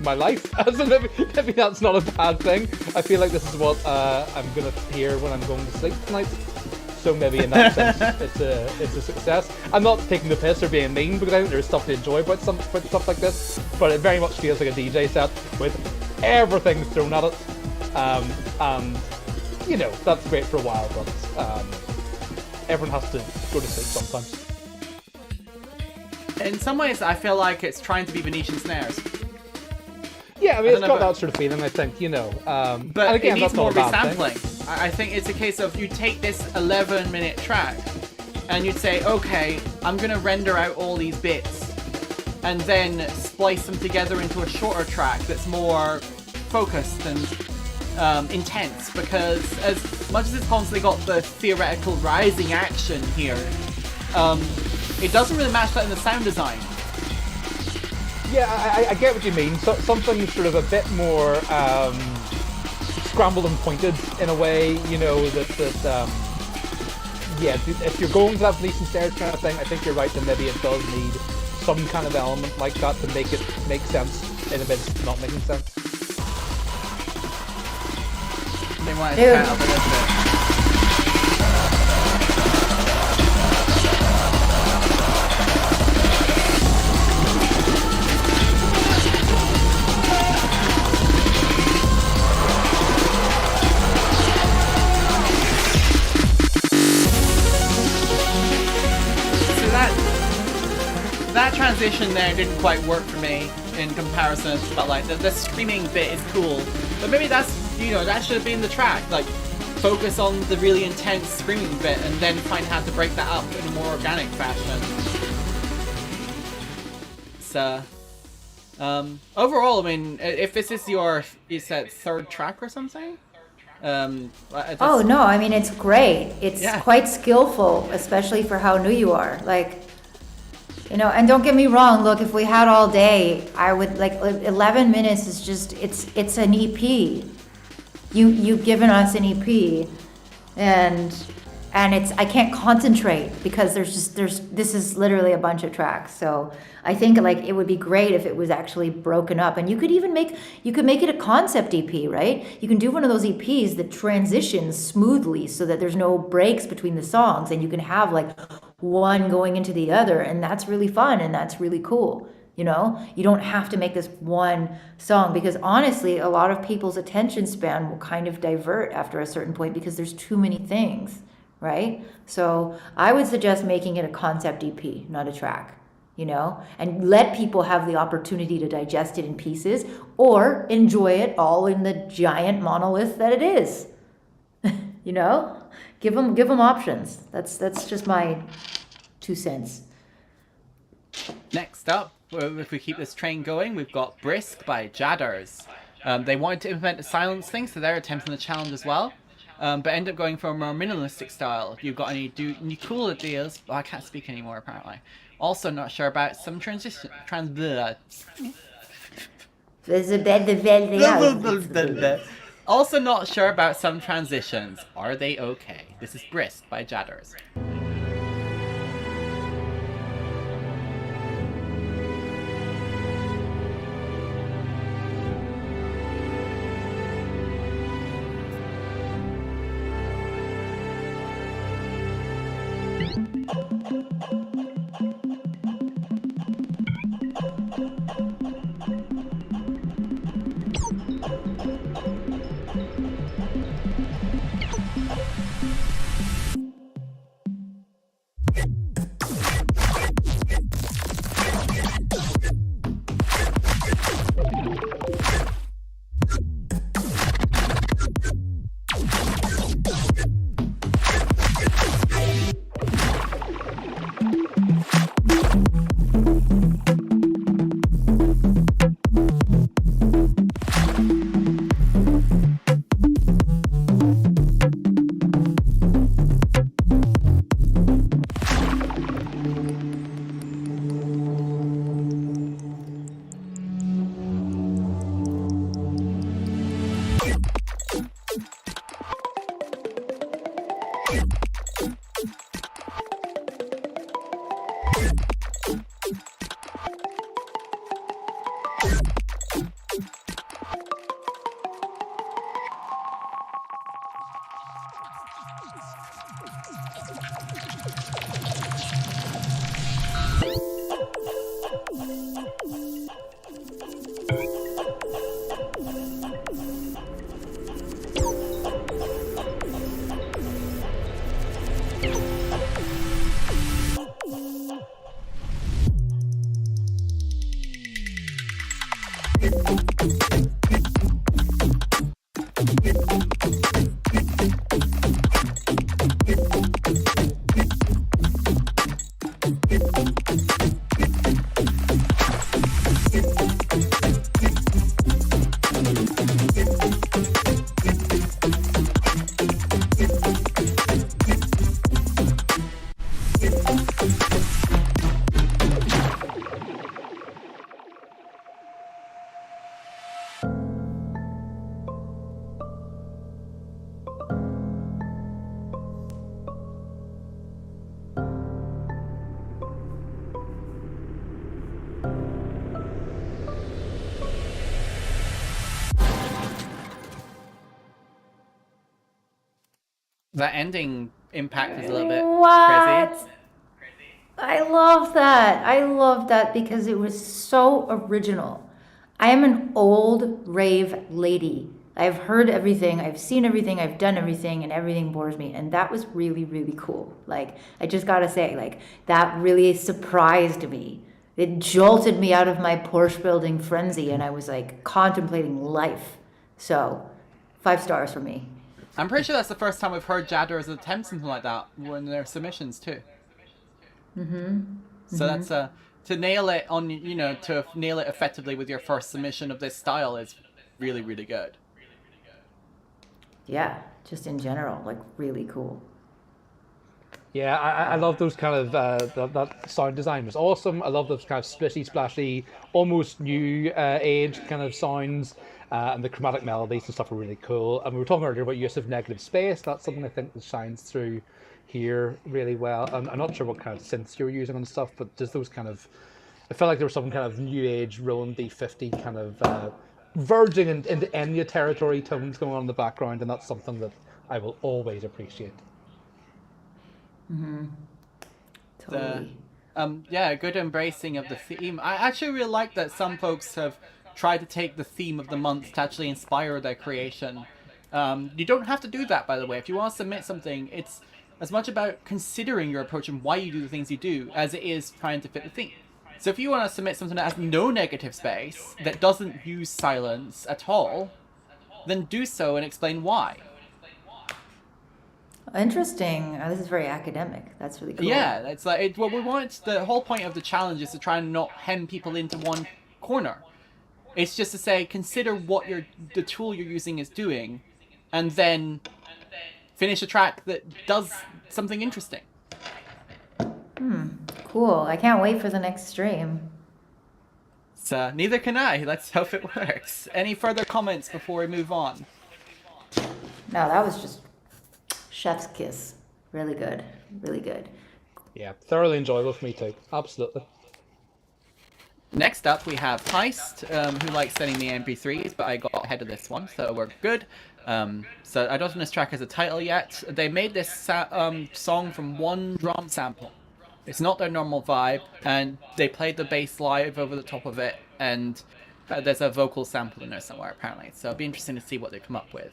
my life. So maybe that's not a bad thing. I feel like this is what I'm going to hear when I'm going to sleep tonight. So maybe in that sense, it's a success. I'm not taking the piss or being mean because I think there's stuff to enjoy about stuff like this, but it very much feels like a DJ set with everything thrown at it. And you know, that's great for a while, but everyone has to go to sleep sometimes. In some ways, I feel like it's trying to be Venetian snares. Yeah, I mean, it's got that sort of feeling, I think, you know. But and again, it needs that's not more a bad resampling. thing. I think it's a case of you take this 11-minute track and you'd say, okay, I'm going to render out all these bits and then splice them together into a shorter track that's more focused and intense, because as much as it's constantly got the theoretical rising action here, it doesn't really match that in the sound design. Yeah, I get what you mean. So, something sort of a bit more scrambled and pointed in a way, you know, yeah, if you're going to that Venetian stairs kind of thing, I think you're right that maybe it does need some kind of element like that to make it make sense in a bit of not making sense. They want to cut up a little bit. That transition there didn't quite work for me in comparison, but like the screaming bit is cool, but maybe that's, you know, that should have been the track, like focus on the really intense screaming bit and then find how to break that up in a more organic fashion. So overall, I mean, if this is your, you said third track or something? Oh no, I mean, it's great. It's quite skillful, especially for how new you are. Like, you know, and don't get me wrong, look, if we had all day, I would, like, 11 minutes is just, it's an EP. You've given us an EP, and it's, I can't concentrate because this is literally a bunch of tracks. So I think, like, it would be great if it was actually broken up, and you could make it a concept EP, right? You can do one of those EPs that transitions smoothly so that there's no breaks between the songs, and you can have, like, one going into the other, and that's really fun and that's really cool. You know, you don't have to make this one song, because honestly, a lot of people's attention span will kind of divert after a certain point because there's too many things, right? So I would suggest making it a concept EP, not a track, you know, and let people have the opportunity to digest it in pieces or enjoy it all in the giant monolith that it is. You know, give them options. That's just my 2 cents. Next up, if we keep this train going, we've got Brisk by Jadders. They wanted to implement a silence thing, so they're attempting the challenge as well. but end up going for a more minimalistic style. You got any cool ideas? Oh, I can't speak anymore apparently. Also not sure about some Also not sure about some transitions. Are they okay? This is Brisk by Jadders. That ending impact is a little bit crazy. I love that. I love that because it was so original. I am an old rave lady. I've heard everything, I've seen everything, I've done everything, and everything bores me. And that was really, really cool. Like, I just gotta say, like, that really surprised me. It jolted me out of my Porsche building frenzy, and I was like contemplating life. So, 5 stars for me. I'm pretty sure that's the first time we've heard Jadders attempt something like that when they're submissions too. So that's to nail it on, you know, to nail it effectively with your first submission of this style is really, really good. Yeah, just in general, like really cool. Yeah, I love those kind of that sound design was awesome. I love those kind of splitty, splashy, almost new age kind of sounds, and the chromatic melodies and stuff are really cool. And we were talking earlier about use of negative space. That's something I think that shines through here really well. I'm not sure what kind of synths you were using and stuff, but just those kind of, I felt like there was some kind of new age Roland D50 kind of verging into Enya territory tones going on in the background, and that's something that I will always appreciate. Totally. Yeah, good embracing of the theme. I actually really like that some folks have tried to take the theme of the month to actually inspire their creation. You don't have to do that, by the way. If you want to submit something, it's as much about considering your approach and why you do the things you do as it is trying to fit the theme. So if you want to submit something that has no negative space, that doesn't use silence at all, then do so and explain why. Interesting. This is very academic. That's really cool. Yeah, it's like what we want. The whole point of the challenge is to try and not hem people into one corner. It's just to say, consider what the tool you're using is doing, and then finish a track that does something interesting. Cool. I can't wait for the next stream. So neither can I. Let's hope it works. Any further comments before we move on? No, that was just chef's kiss. Really good. Really good. Yeah, thoroughly enjoyable for me too. Absolutely. Next up, we have Heist, who likes sending me MP3s, but I got ahead of this one, so we're good. So I don't think this track has a title yet. They made this song from one drum sample. It's not their normal vibe, and they played the bass live over the top of it, and there's a vocal sample in there somewhere, apparently. So it'll be interesting to see what they come up with.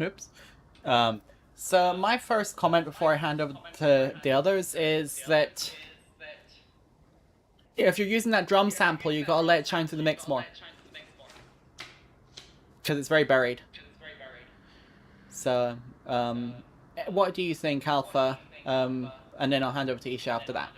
Oops. So my first comment before I hand over to the others is that if you're using that drum sample, you gotta let it shine through the mix more, because it's very buried. So, what do you think, Alpha? And then I'll hand over to Isha after that.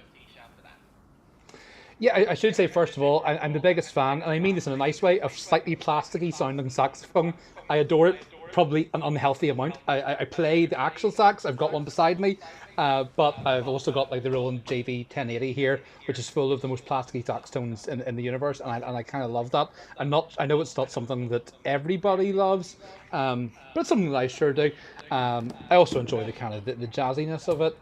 Yeah, I should say, first of all, I'm the biggest fan, and I mean this in a nice way, of slightly plasticky sounding saxophone. I adore it, probably an unhealthy amount. I play the actual sax, I've got one beside me, but I've also got like the Roland JV 1080 here, which is full of the most plasticky sax tones in the universe, and I kind of love that. I know it's not something that everybody loves, but it's something that I sure do. I also enjoy the kind of the jazziness of it.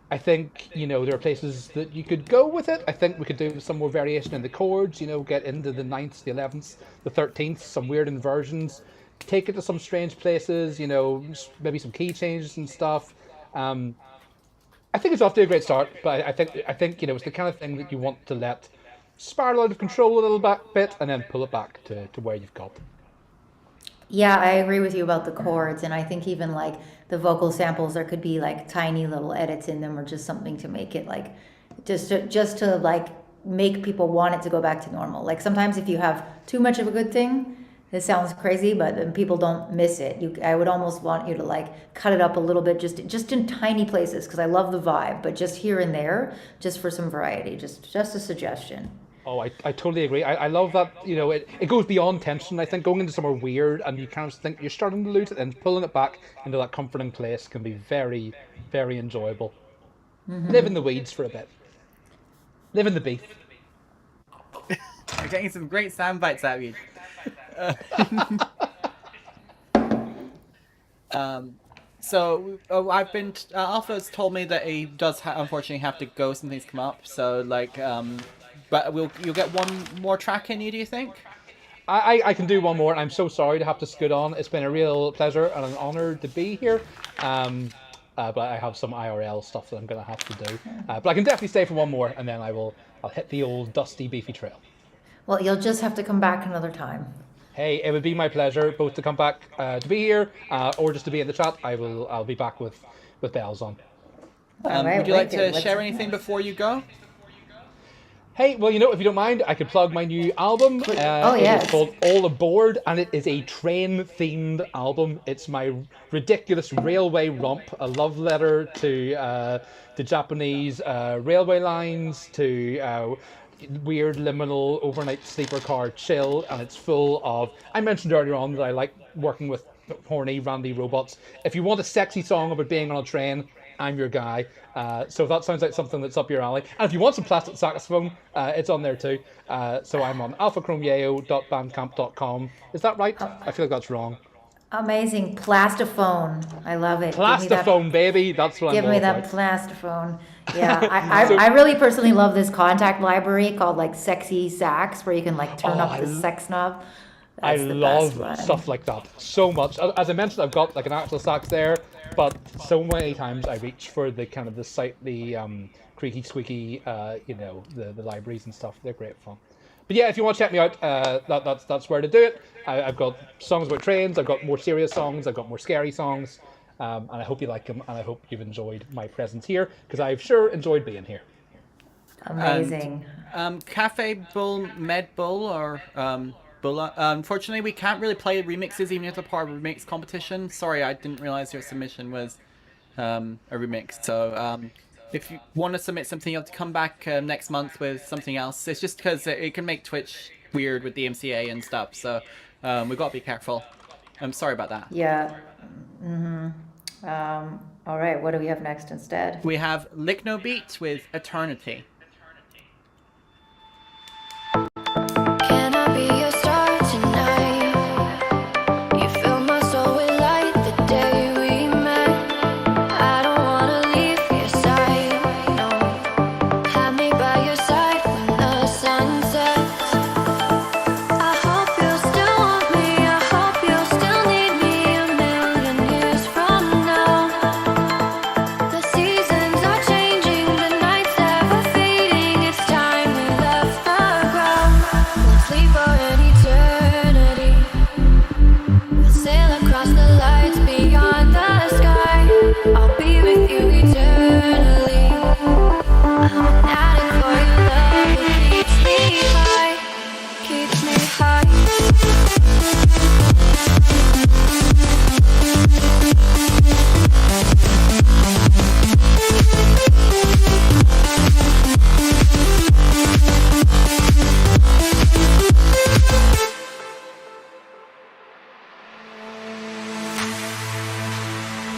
I think, there are places that you could go with it. I think we could do some more variation in the chords, get into the 9th, the 11th, the 13th, some weird inversions, take it to some strange places, maybe some key changes and stuff. I think it's off to a great start, but I think it's the kind of thing that you want to let spiral out of control a little bit and then pull it back to where you've got. Yeah, I agree with you about the chords, and I think even like the vocal samples, there could be like tiny little edits in them, or just something to make it like just to like make people want it to go back to normal. Like sometimes if you have too much of a good thing, it sounds crazy, but then people don't miss it. I would almost want you to like cut it up a little bit, just in tiny places, because I love the vibe, but just here and there, just for some variety, just a suggestion. Oh, I totally agree. I love that, it goes beyond tension. I think going into somewhere weird and you kind of think you're starting to lose it, and pulling it back into that comforting place can be very, very enjoyable. Mm-hmm. Live in the weeds for a bit. Live in the beef. You're getting some great sound bites out of you. So I've been Alpha's told me that he does unfortunately have to go. Some things come up. So like but you'll get one more track in you, do you think? I can do one more. I'm so sorry to have to scoot on. It's been a real pleasure and an honor to be here. But I have some IRL stuff that I'm going to have to do. But I can definitely stay for one more, and then I'll hit the old dusty, beefy trail. Well, you'll just have to come back another time. Hey, it would be my pleasure both to come back to be here or just to be in the chat. I'll be back with bells on. All right, Would you like wicked. to share What's anything next? before you go? Hey, well, if you don't mind, I could plug my new album. Oh, It is yes. called All Aboard, and it is a train-themed album. It's my ridiculous railway romp, a love letter to Japanese railway lines, to weird liminal overnight sleeper car chill, and it's full of. I mentioned earlier on that I like working with horny, randy robots. If you want a sexy song about being on a train, I'm your guy. So if that sounds like something that's up your alley, and if you want some plastic saxophone, it's on there too. So I'm on alphachromeyayo.bandcamp.com. Is that right? I feel like that's wrong. Amazing. Plastophone. I love it. Plastophone, baby. That's what Give I'm me all that about. plastophone. Yeah, I really personally love this contact library called like Sexy Sax, where you can like turn up the sex knob. I That's the love best one. stuff like that so much. As I mentioned, I've got like an actual sax there, but so many times I reach for the kind of the slightly creaky, squeaky, the libraries and stuff. They're great fun. But yeah, if you want to check me out, that's where to do it. I've got songs about trains. I've got more serious songs. I've got more scary songs, and I hope you like them. And I hope you've enjoyed my presence here because I've sure enjoyed being here. Amazing. Cafe Bull, Med Bull, or Bulla. Unfortunately, we can't really play remixes even if they're part of a remix competition. Sorry, I didn't realize your submission was a remix. So if you want to submit something, you have to come back next month with something else. It's just because it can make Twitch weird with the MCA and stuff. So we've got to be careful. I'm sorry about that. Yeah. All right, what do we have next instead? We have Lick No Beat with Eternity. Can I be your star tonight? You fill my soul with light the day we met. I don't wanna leave your side, no. Have me by your side when the sun sets. I hope you'll still want me. I hope you'll still need me a million years from now. The seasons are changing, the nights ever fading. It's time we left the ground. Let's leave for an eternity. We'll sail across the lights beyond the sky. I'll be with you eternally. I'm an addict for your love. It keeps me high, keeps me high.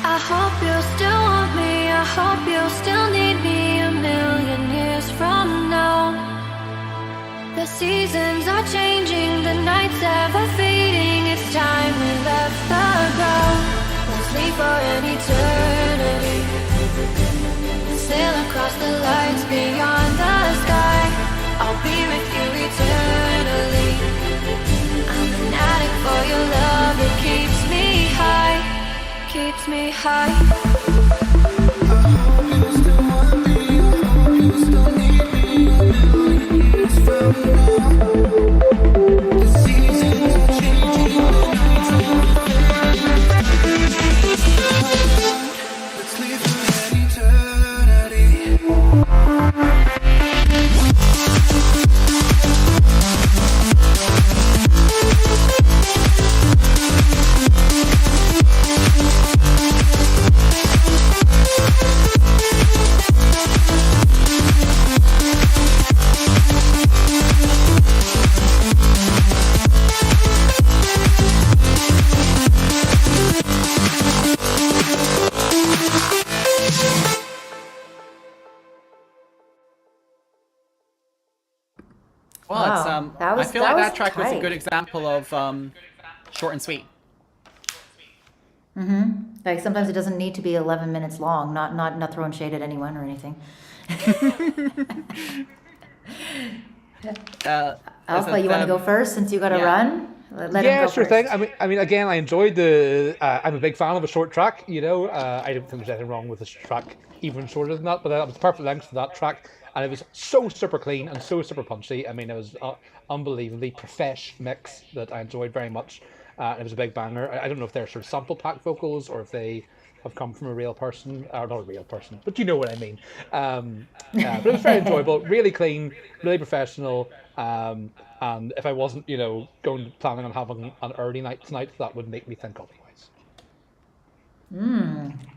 I hope you'll still want me. I hope you'll still need me a million years from now. The seasons are changing, the nights ever fading. It's time we left the ground. Let's leave for an eternity. Sail across the lights beyond the sky. I'll be with you eternally. I'm an addict for your love. It keeps me high, keeps me high. Well, Wow, it's that was- I feel that like was that track was a tight. good example of short and sweet. Like sometimes it doesn't need to be 11 minutes long. Not throwing shade at anyone or anything. Alpha, you want to go first since you got to yeah. run? Let him Yeah, go sure first. thing. I mean, again, I enjoyed the. I'm a big fan of a short track. I don't think there's anything wrong with a track even shorter than that. But that was the perfect length for that track, and it was so super clean and so super punchy. I mean, it was unbelievably profesh mix that I enjoyed very much. It was a big banger. I don't know if they're sort of sample pack vocals or if they have come from a real person, or not a real person, but you know what I mean. But it was very enjoyable, really clean, really professional. And if I wasn't, planning on having an early night tonight, that would make me think otherwise.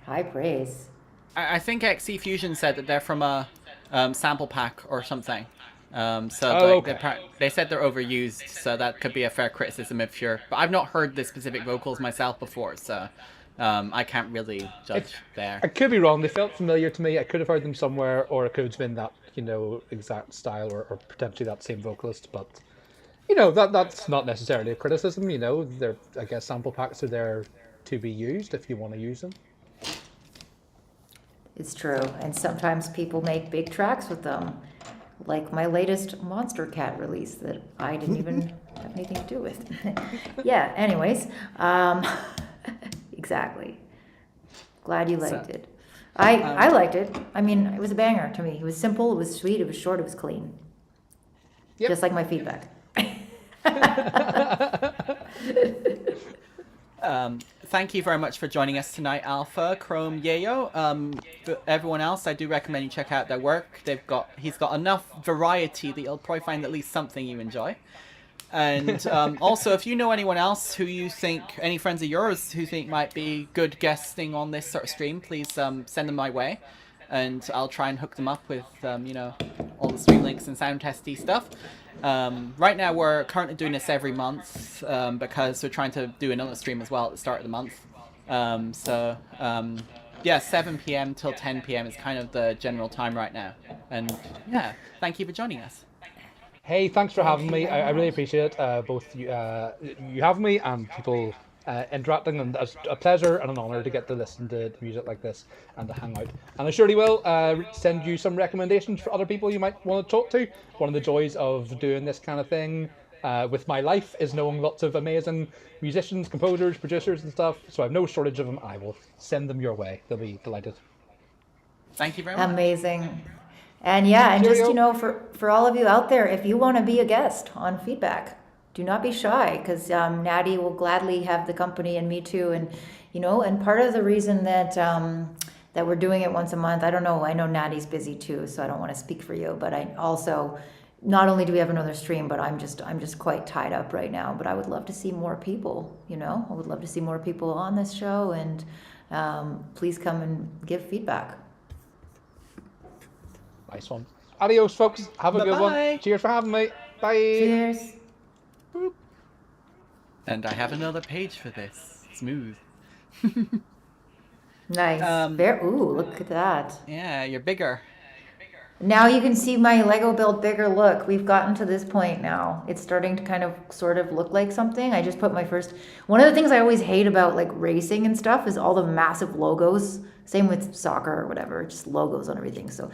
High praise. I think XC Fusion said that they're from a sample pack or something. They said they're overused, so that could be a fair criticism if you're... But I've not heard the specific vocals myself before, so I can't really judge there. I could be wrong. They felt familiar to me. I could have heard them somewhere, or it could have been that, exact style or potentially that same vocalist, but... that's not necessarily a criticism, They're, I guess, sample packs are there to be used if you want to use them. It's true, and sometimes people make big tracks with them, like my latest Monster Cat release that I didn't even have anything to do with. Yeah, anyways, exactly. Glad you liked it. I liked it. I mean, it was a banger to me. It was simple, it was sweet, it was short, it was clean. Yep. Just like my feedback. Thank you very much for joining us tonight, Alpha, Chrome, Yayo. For everyone else, I do recommend you check out their work. He's got enough variety that you'll probably find at least something you enjoy. And also, if you know anyone else who you think, any friends of yours who think might be good guesting on this sort of stream, please send them my way. And I'll try and hook them up with, all the stream links and sound testy stuff. Right now we're currently doing this every month because we're trying to do another stream as well at the start of the month. 7 p.m. till 10 p.m. is kind of the general time right now. And yeah, thank you for joining us. Hey, thanks for having me. I really appreciate it. Both you having me and people interacting, and it's a pleasure and an honour to get to listen to music like this and to hang out. And I surely will send you some recommendations for other people you might want to talk to. One of the joys of doing this kind of thing with my life is knowing lots of amazing musicians, composers, producers and stuff. So I have no shortage of them. I will send them your way. They'll be delighted. Thank you very much. Amazing. And yeah, and Cheerio. just, for all of you out there, if you want to be a guest on Feedback, do not be shy, because Natty will gladly have the company, and me too. And and part of the reason that that we're doing it once a month, I don't know. I know Natty's busy too, so I don't want to speak for you. But I also, not only do we have another stream, but I'm just quite tied up right now. But I would love to see more people. I would love to see more people on this show, and please come and give feedback. Nice one. Adios, folks. Have a good one. Cheers for having me. Bye. Cheers. Boop. And I have another page for this. Smooth. Nice. Ooh, look at that. Yeah, you're bigger. Now you can see my Lego build bigger look. We've gotten to this point now. It's starting to kind of sort of look like something. I just put my first... One of the things I always hate about like racing and stuff is all the massive logos. Same with soccer or whatever, just logos on everything. So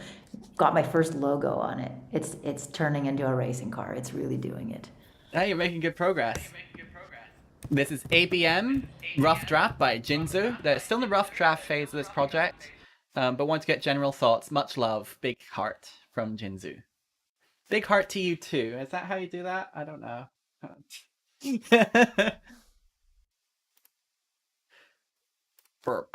got my first logo on it. It's turning into a racing car. It's really doing it. Yeah, you're making good progress. This is ABM, Rough Draft by Jinzu. They're still in the rough draft phase of this project, but want to get general thoughts. Much love, big heart from Jinzu. Big heart to you too. Is that how you do that? I don't know. Burp.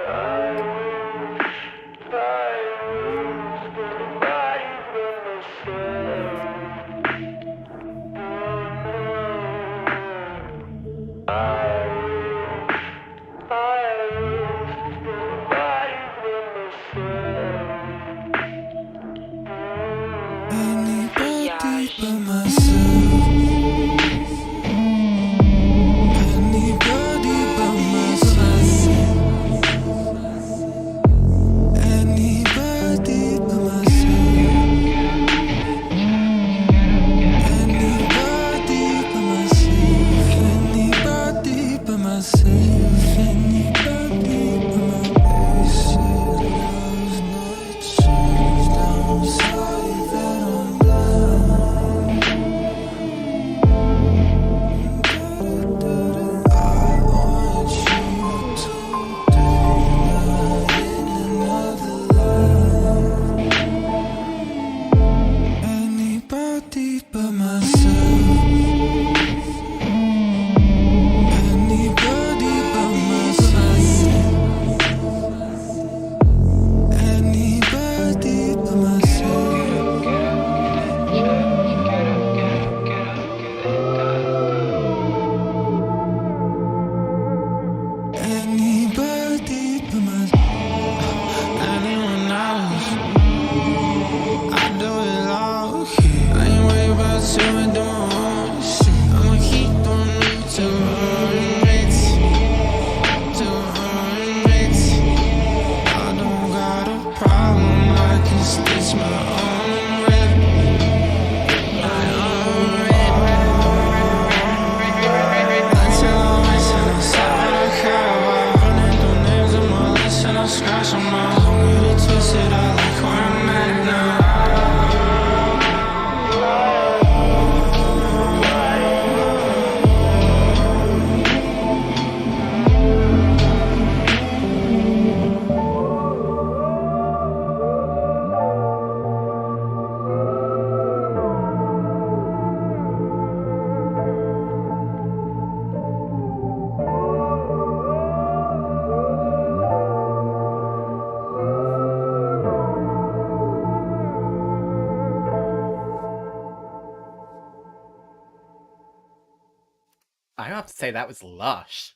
scratch on my heart, need to twist it out like where I'm at now. I have to say that was lush.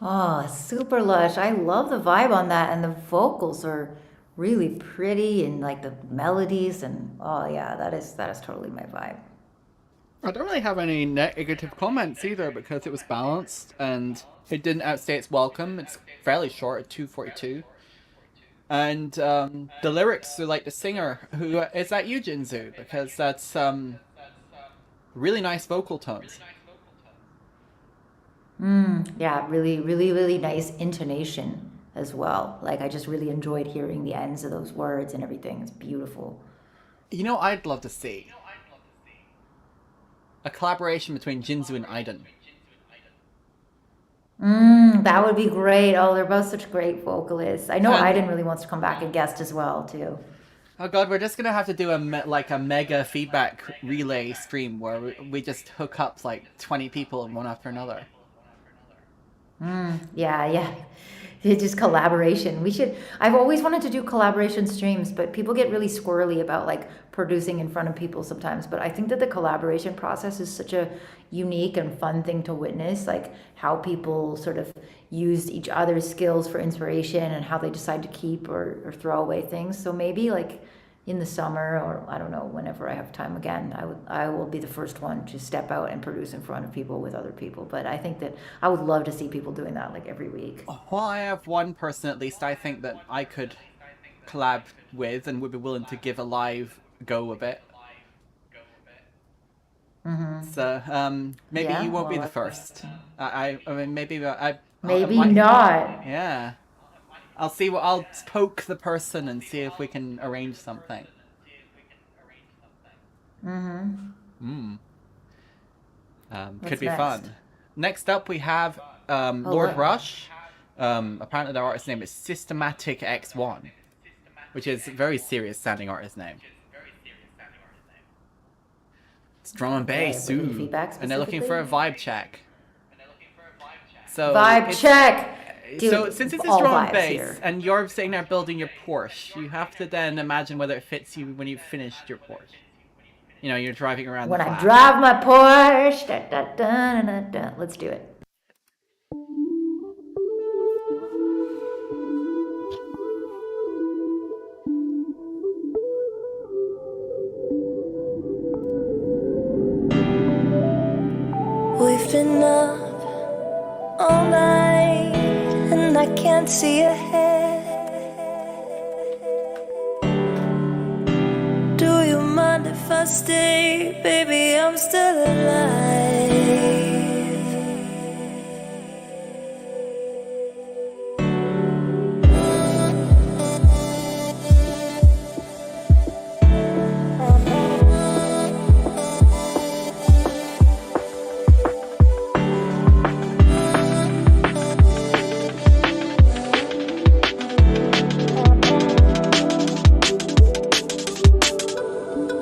Oh, super lush. I love the vibe on that, and the vocals are really pretty, and like the melodies, and oh yeah, that is totally my vibe. I don't really have any negative comments either because it was balanced and it didn't outstay its welcome. It's fairly short at 2:42. And the lyrics are like the singer who is that you, Jinzu? Because that's really nice vocal tones. Yeah, really, really, really nice intonation as well. Like I just really enjoyed hearing the ends of those words and everything. It's beautiful. You know, I'd love to see a collaboration between Jinzu and Aiden. That would be great. Oh, they're both such great vocalists. I know And- Aiden really wants to come back and guest as well too. Oh god, we're just gonna have to do a mega feedback relay stream where we just hook up like 20 people one after another. Yeah. It's just collaboration. I've always wanted to do collaboration streams, but people get really squirrely about like producing in front of people sometimes. But I think that the collaboration process is such a unique and fun thing to witness, like how people sort of use each other's skills for inspiration and how they decide to keep or throw away things. So maybe like in the summer, or I don't know, whenever I have time again, I will be the first one to step out and produce in front of people with other people. But I think that I would love to see people doing that like every week. Well, I have one person at least I think that I could collab with and would be willing to give a live go of it. So maybe Yeah, you won't be well, the first. I mean maybe I Maybe might- not. Yeah. I'll poke the person and see if we can arrange something. Could What's be next? fun. Next up we have Lord what? Rush. Apparently their artist name is Systematic X1, which is a very serious sounding artist name. It's drum and bass, Okay, any ooh. feedback And they're looking for a vibe check. So Vibe it's- check. Dude, so since it's a all drum and vibes bass, here. and you're sitting there building your Porsche, you have to then imagine whether it fits you when you've finished your Porsche. You know, you're driving around When the I flat. drive my Porsche, da, da, da, da, da. Let's do it. We've been up all night and I can't see ahead. Do you mind if I stay? Baby, I'm still alive.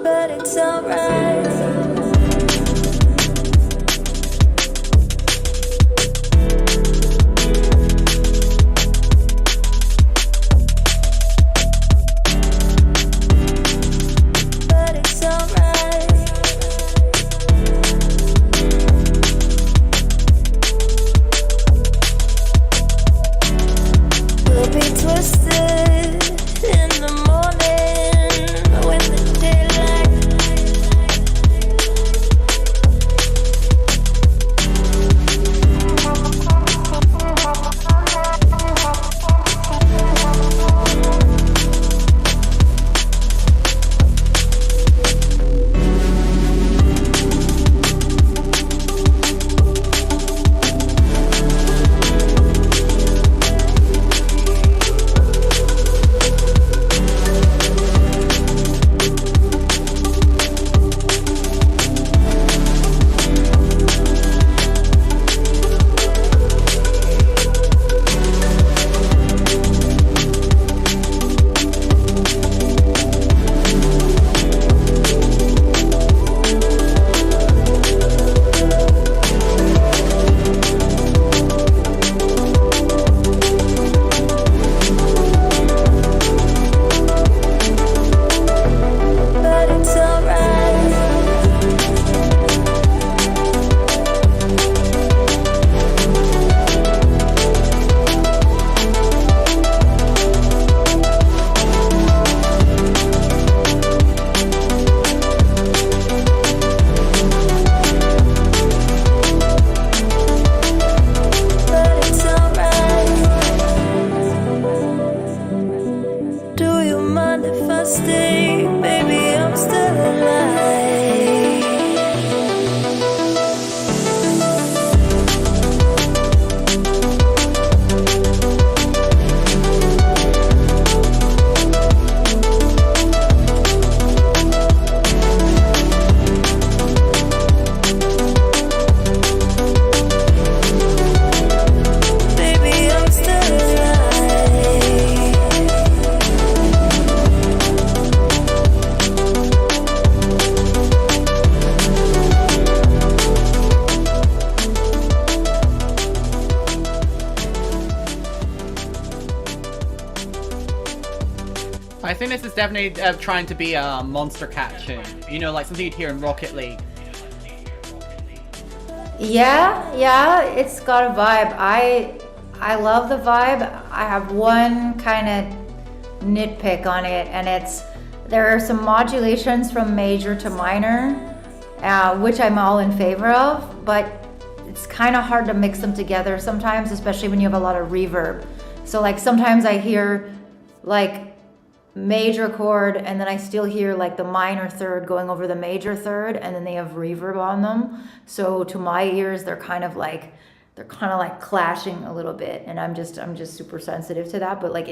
But it's alright. I think this is definitely trying to be a monster cat tune. You know, like something you'd hear in Rocket League. Yeah, it's got a vibe. I love the vibe. I have one kind of nitpick on it, and there are some modulations from major to minor, which I'm all in favor of, but it's kind of hard to mix them together sometimes, especially when you have a lot of reverb. So like sometimes I hear like major chord and then I still hear like the minor third going over the major third, and then they have reverb on them. So to my ears, they're kind of like clashing a little bit, and I'm just super sensitive to that. But like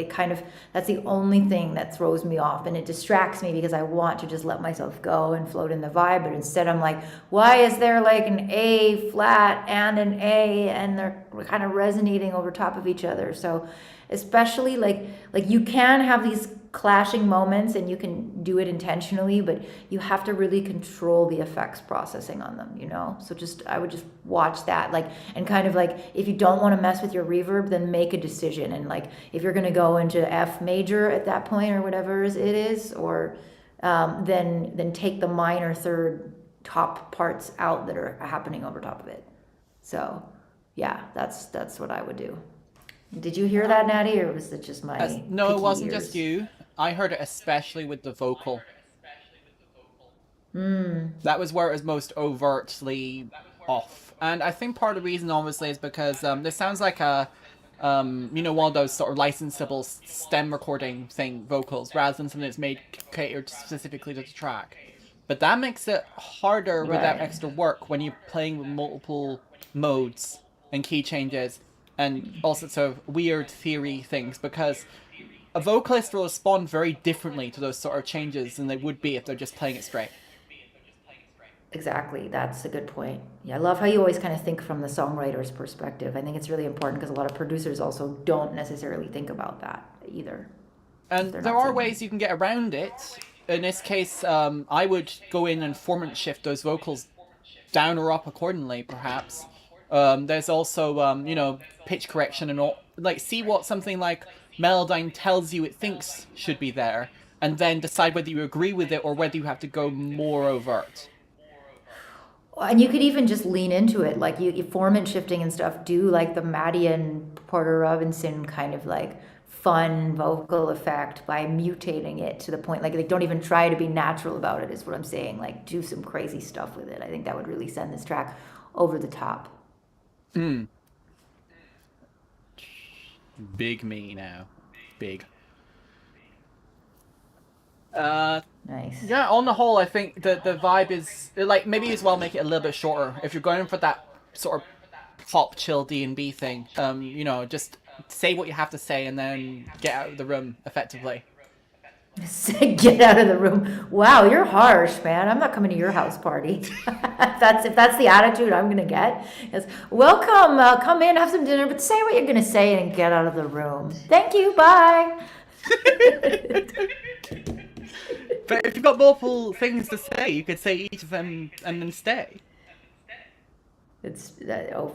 that's the only thing that throws me off, and it distracts me because I want to just let myself go and float in the vibe. But instead I'm like, why is there like an A flat and an A, and they're kind of resonating over top of each other? So especially like you can have these clashing moments and you can do it intentionally, but you have to really control the effects processing on them, you know? So I would just watch that, like, and kind of like, if you don't want to mess with your reverb, then make a decision. And like, if you're going to go into F major at that point or whatever it is, or then take the minor third top parts out that are happening over top of it. So yeah, that's what I would do. Did you hear that, Natty, or was it just my no, it picky wasn't ears? just you. I heard it especially with the vocal. That was where it was most overtly off. And I think part of the reason, obviously, is because this sounds like a, one of those sort of licensable stem recording vocals, rather than something that's made catered specifically to the track. But that makes it harder with that extra work when you're playing with multiple modes and key changes and all sorts of weird theory things, because a vocalist will respond very differently to those sort of changes than they would be if they're just playing it straight. Exactly, that's a good point. Yeah, I love how you always kind of think from the songwriter's perspective. I think it's really important because a lot of producers also don't necessarily think about that either. And there are ways you can get around it. In this case, I would go in and formant shift those vocals down or up accordingly, perhaps. There's also, pitch correction and all. Like, see what something like Melodyne tells you it thinks should be there, and then decide whether you agree with it or whether you have to go more overt. And you could even just lean into it, like you formant shifting and stuff. Do like the Maddie and Porter Robinson kind of like fun vocal effect by mutating it to the point like they don't even try to be natural about it, is what I'm saying. Like, do some crazy stuff with it. I think that would really send this track over the top. Big me now. Big. Nice. Yeah, on the whole, I think the vibe is, like, maybe as well make it a little bit shorter. If you're going for that sort of pop, chill D&B thing, just say what you have to say and then get out of the room, effectively. Get out of the room. Wow, you're harsh, man. I'm not coming to your house party. If that's the attitude I'm gonna get. Is welcome, come in, have some dinner, but say what you're gonna say and get out of the room. Thank you, bye. But if you've got multiple things to say, you could say each of them and then stay.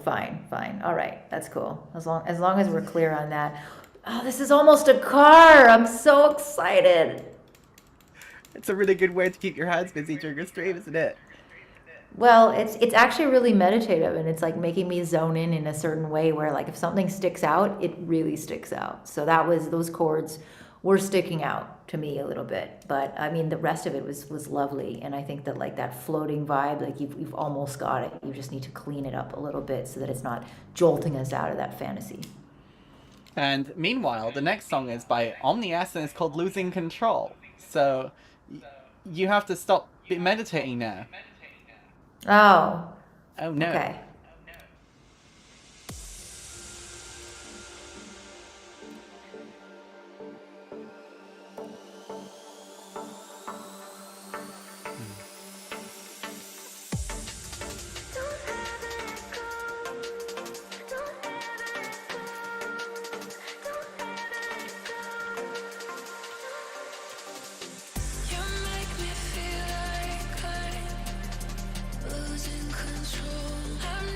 Fine. All right, that's cool. As long as we're clear on that. Oh, this is almost a car. I'm so excited. It's a really good way to keep your hands busy during a stream, isn't it? Well, it's actually really meditative, and it's like making me zone in a certain way where like if something sticks out, it really sticks out. So those chords were sticking out to me a little bit, but I mean the rest of it was lovely, and I think that like that floating vibe, like you've almost got it. You just need to clean it up a little bit so that it's not jolting us out of that fantasy. And meanwhile, the next song is by Omnias and it's called Losing Control. So you have to stop meditating now. Oh no. Okay. You make me feel like I'm losing control. I'm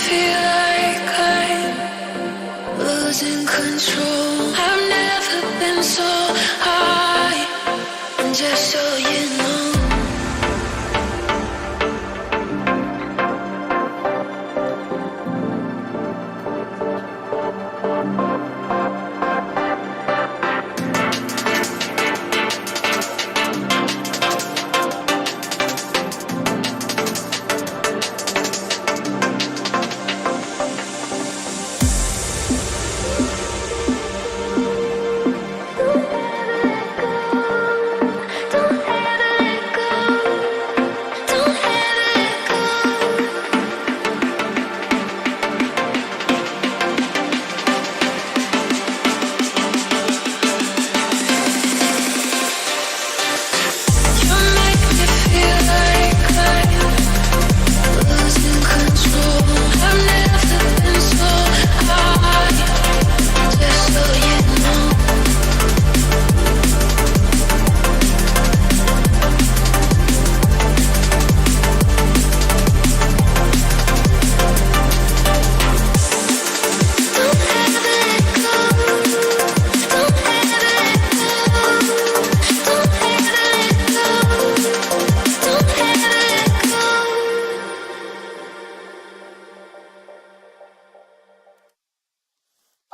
feel like I'm losing control. I've never been so high, and just so you know.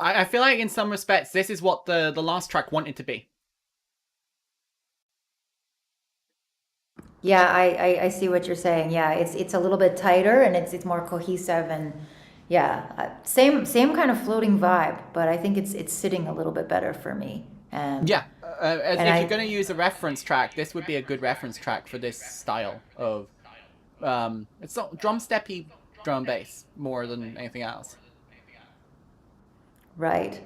I feel like in some respects, this is what the last track wanted to be. Yeah, I see what you're saying. Yeah, it's a little bit tighter and it's more cohesive and yeah, same kind of floating vibe, but I think it's sitting a little bit better for me. Yeah, if and you're going to use a reference track, this would be a good reference track for this style of it's not drum steppy drum bass more than anything else. Right.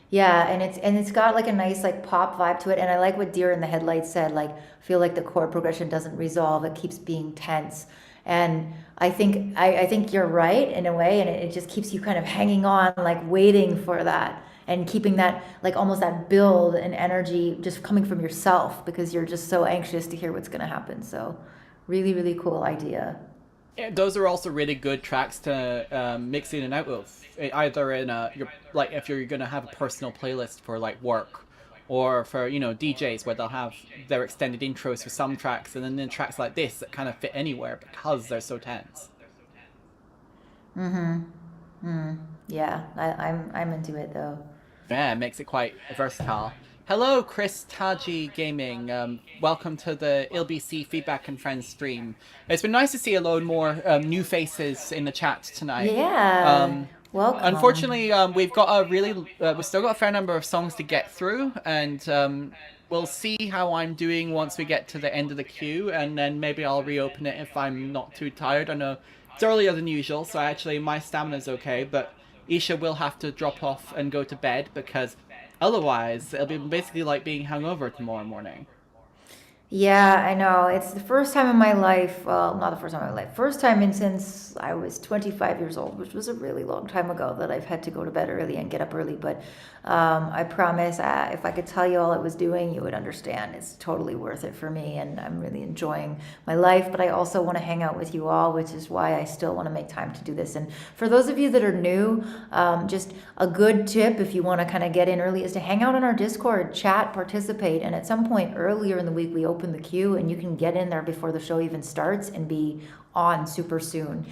Yeah, and it's got like a nice like pop vibe to it, and I like what Deer in the Headlights said. Like, feel like the chord progression doesn't resolve; it keeps being tense. And I think you're right in a way, and it just keeps you kind of hanging on, like waiting for that, and keeping that like almost that build and energy just coming from yourself because you're just so anxious to hear what's going to happen. So, really cool idea. Yeah, those are also really good tracks to mix in and out of. Either in if you're gonna have a personal playlist for like work, or for DJs where they'll have their extended intros for some tracks, and then tracks like this that kind of fit anywhere because they're so tense. Yeah, I'm into it though. Yeah, it makes it quite versatile. Hello, Chris Taji Gaming. Welcome to the ILBC Feedback and Friends stream. It's been nice to see a load more new faces in the chat tonight. Yeah. Welcome. Unfortunately, we've still got a fair number of songs to get through, and we'll see how I'm doing once we get to the end of the queue, and then maybe I'll reopen it if I'm not too tired. I know it's earlier than usual, so actually my stamina's okay, but ill-esha will have to drop off and go to bed because otherwise it'll be basically like being hungover tomorrow morning. Yeah, I know. It's the first time in my life, well, not the first time in my life, first time since I was 25 years old, which was a really long time ago, that I've had to go to bed early and get up early. But I promise, if I could tell you all I was doing, you would understand. It's totally worth it for me, and I'm really enjoying my life. But I also want to hang out with you all, which is why I still want to make time to do this. And for those of you that are new, just a good tip if you want to kind of get in early is to hang out on our Discord, chat, participate. And at some point earlier in the week, we open the queue and you can get in there before the show even starts and be on super soon.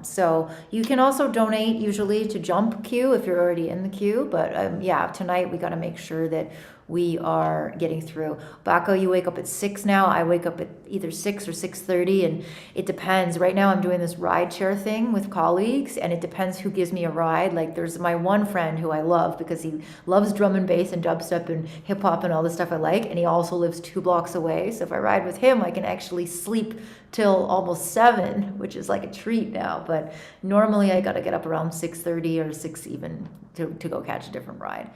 So you can also donate usually to jump queue if you're already in the queue. But yeah, tonight we got to make sure that we are getting through. Baco, you wake up at 6 now. I wake up at either 6 or 6:30, and it depends. Right now I'm doing this ride share thing with colleagues, and it depends who gives me a ride. Like there's my one friend who I love because he loves drum and bass and dubstep and hip hop and all the stuff I like, and he also lives 2 blocks away. So if I ride with him, I can actually sleep till almost 7, which is like a treat now. But normally I got to get up around 6:30 or 6 even to go catch a different ride.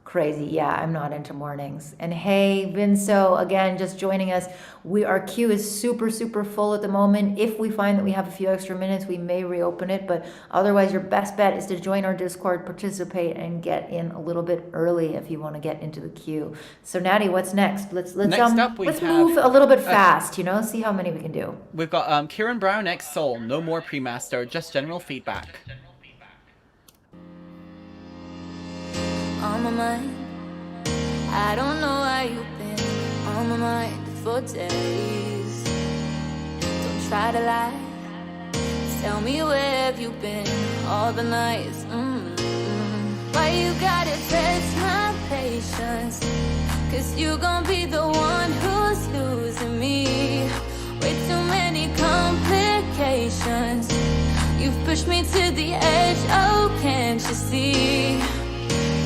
Crazy. Yeah, I'm not into mornings. And hey, Vinso, again, just joining us. Our queue is super, super full at the moment. If we find that we have a few extra minutes, we may reopen it. But otherwise, your best bet is to join our Discord, participate, and get in a little bit early if you want to get into the queue. So, Natty, what's next? Let's Next up, we let's have, move a little bit fast. See how many we can do. We've got Kieran Brown X Soul, no more pre-master, just general feedback. On my mind, I don't know where you've been. On my mind for days. Don't try to lie. Tell me where have you been all the nights. Why you gotta test my patience? 'Cause you gon' be the one who's losing me. Way too many complications. You've pushed me to the edge, oh can't you see?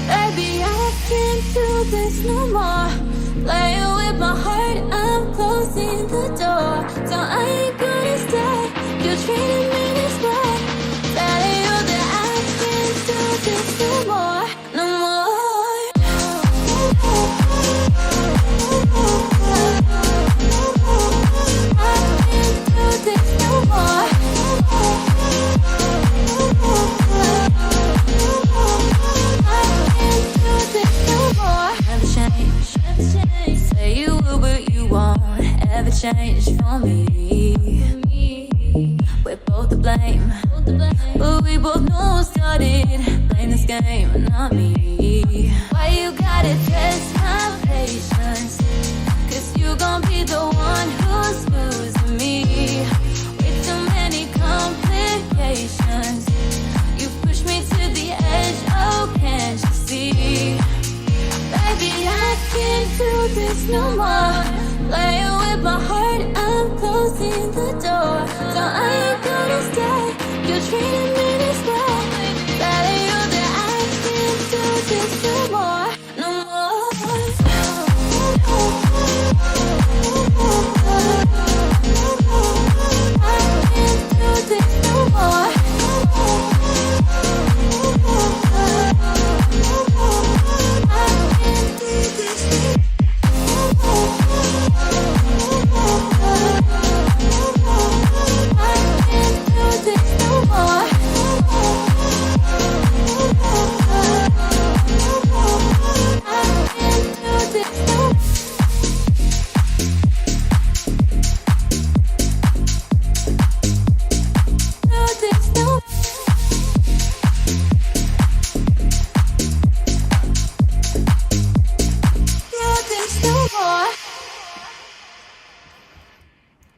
Baby, I can't do this no more. Playing with my heart, I'm closing the door. So I ain't gonna stay. You're treating me this way. Telling you that I can't do this no more, no more. I can't do this no more. Say you will, but you won't ever change for me. We're both to blame, but we both know who started playing this game, not me. Why you gotta test my patience? 'Cause you gon' be the one who's losing me. Way too many complications. You push me to the edge, oh can't you see? Baby, I can't do this no more. Playing with my heart, I'm closing the door. So I ain't gonna stay. You're treating me this way. Telling you that I can't do this no more, no more. I can't do this no more.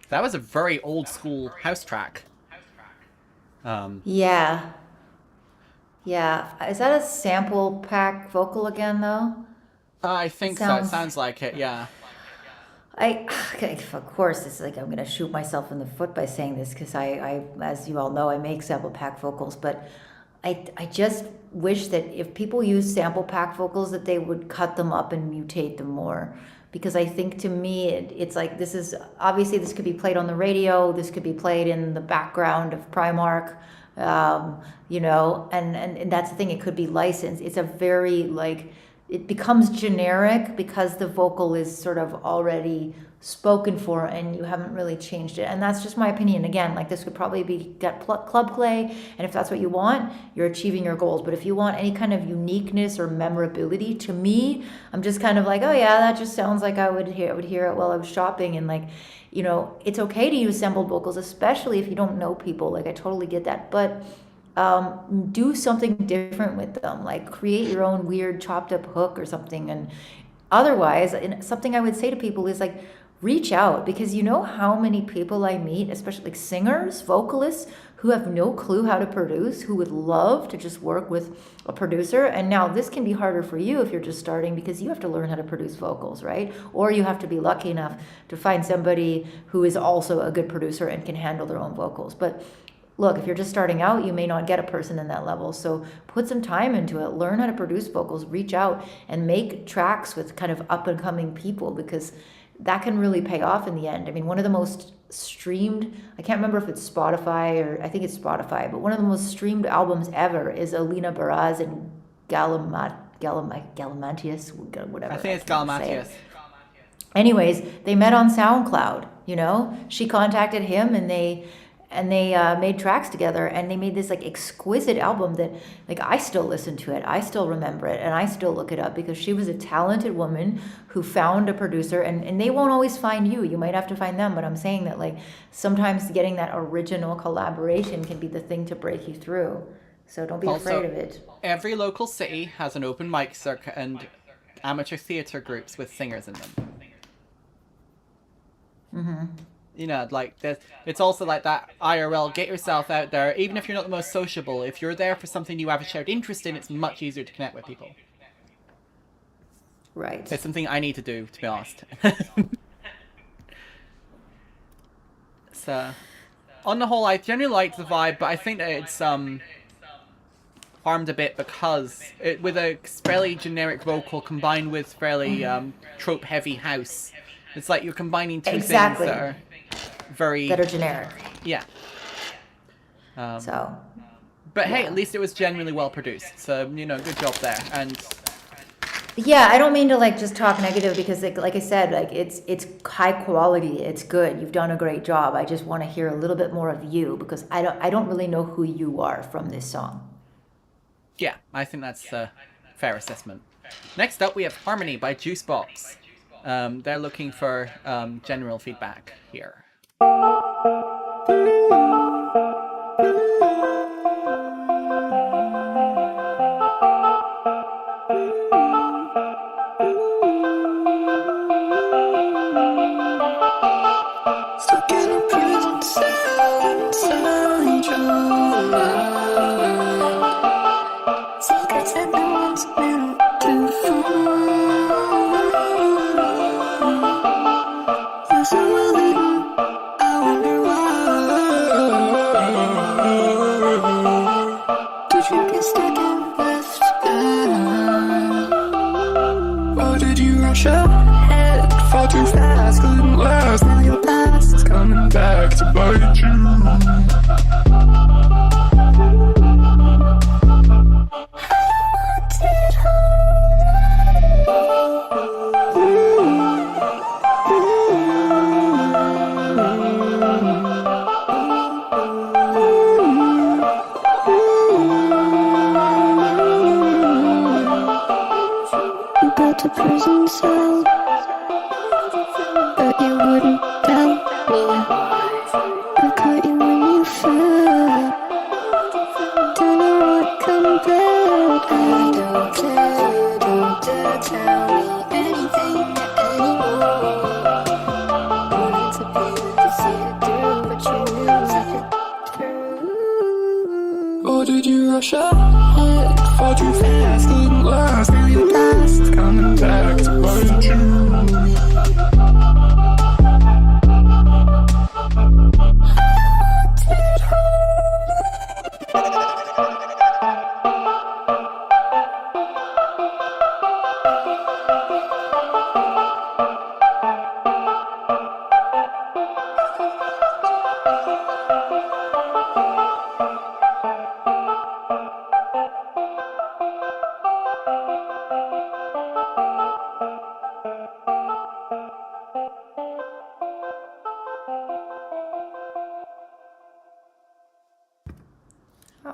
That was a very old school house track. Yeah. Is that a sample pack vocal again, though? I think so. It sounds like it, yeah. Of course, it's like I'm going to shoot myself in the foot by saying this because I, as you all know, I make sample pack vocals, but I just wish that if people use sample pack vocals that they would cut them up and mutate them more. Because I think to me, it's like this could be played on the radio, this could be played in the background of Primark, and that's the thing, it could be licensed. It's a very, it becomes generic because the vocal is sort of already spoken for and you haven't really changed it. And that's just my opinion. Again, this could probably be club play, and if that's what you want, you're achieving your goals. But if you want any kind of uniqueness or memorability, to me, I'm just kind of like, oh yeah, that just sounds like I would hear it while I was shopping. And it's okay to use sampled vocals, especially if you don't know people. I totally get that. But do something different with them, create your own weird chopped up hook or something. And otherwise, something I would say to people is reach out, because you know how many people I meet, especially singers, vocalists, who have no clue how to produce, who would love to just work with a producer. And now this can be harder for you if you're just starting, because you have to learn how to produce vocals, right? Or you have to be lucky enough to find somebody who is also a good producer and can handle their own vocals. But look, if you're just starting out, you may not get a person in that level. So put some time into it, learn how to produce vocals, reach out and make tracks with kind of up and coming people, because that can really pay off in the end. I mean, one of the most streamed, I can't remember if it's Spotify or I think it's Spotify, but one of the most streamed albums ever is Alina Baraz and Gallimimus, whatever. I think it's can't say it. Galimatius. Anyways, they met on SoundCloud. You know, she contacted him, and they made tracks together, and they made this like exquisite album that like I still listen to it, I still remember it, and I still look it up because she was a talented woman who found a producer, and they won't always find you. You might have to find them, but I'm saying that like sometimes getting that original collaboration can be the thing to break you through. So don't be Also, afraid of it. Every local city has an open mic circuit and amateur theatre groups with singers in them. You know, like it's also like that IRL. Get yourself out there, even if you're not the most sociable. If you're there for something you have a shared interest in, it's much easier to connect with people. Right. It's something I need to do, to be honest. So, on the whole, I generally like the vibe, but I think that it's harmed a bit because with a fairly generic vocal combined with fairly trope-heavy house, it's like you're combining two things that are generic. Yeah. So. But hey, at least it was genuinely well produced. So, you know, good job there. And yeah, I don't mean to like just talk negative because like I said, like it's high quality, it's good. You've done a great job. I just want to hear a little bit more of you because I don't really know who you are from this song. yeah, I think that's a fair assessment. Next up, we have Harmony by Juicebox. They're looking for general feedback here. Stuck in a prison cell inside your mind. Secrets that no one's meant to find. You're so well hidden, I wonder why. Did you get stuck and left behind? Or did you rush ahead, fall too fast, couldn't last? Now your past's coming back to bite you. You built a prison cell, but you wouldn't tell me. I caught you when you fell. Don't know what come back. I don't care, don't dare tell me anything anymore. Wanted to be there to see it through, but you knew it through. Or did you rush ahead, fall too fast, couldn't last? Now your past's coming back to bite you.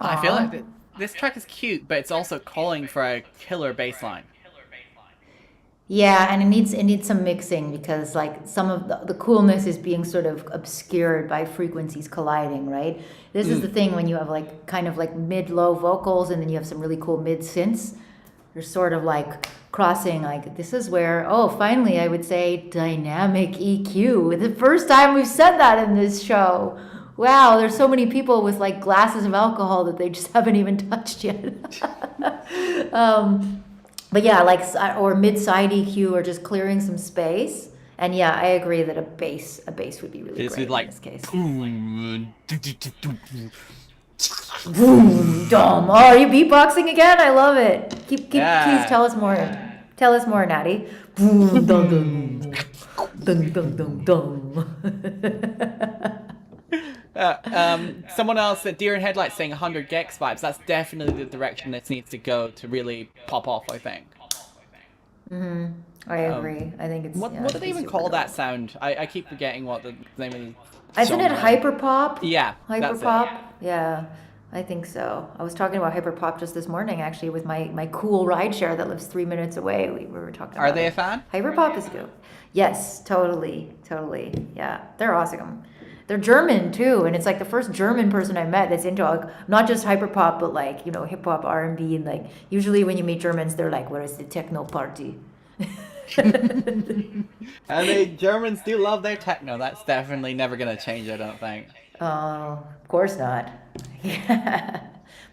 I feel like this track is cute, but it's also calling for a killer bass line. Yeah, and it needs some mixing because like some of the coolness is being sort of obscured by frequencies colliding, right? This is the thing when you have like kind of like mid-low vocals and then you have some really cool mid-synths. They're sort of like crossing, like this is where, oh, finally I would say dynamic EQ. The first time we've said that in this show. Wow, there's so many people with like glasses of alcohol that they just haven't even touched yet. But yeah, like, or mid-side EQ or just clearing some space. And yeah, I agree that a bass would be really It's great like, in this case. boom, Boom, dum. Oh, are you beatboxing again? I love it. Keep Yeah. Please tell us more. Tell us more, Natty. Boom, dum, dum. Dum, dum, dum, dum. Someone else at Deer in Headlights saying 100 gex vibes. That's definitely the direction this needs to go to really pop off, I think. I agree. I think it's What do they even call that sound? I keep forgetting what the name of the Isn't it genre. hyperpop? Yeah, that's it. Hyperpop? Yeah, I think so. I was talking about hyperpop just this morning, actually, with my cool rideshare that lives 3 minutes away. We were talking about Are they it. a fan? Hyperpop is good. Yes, totally. Yeah, they're awesome. They're German too, and it's like the first German person I met that's into like, not just hyperpop, but like hip hop, R&B, and like usually when you meet Germans, they're like, "Where is the techno party?" And the Germans do love their techno. That's definitely never gonna change, I don't think. Oh, of course not. Yeah.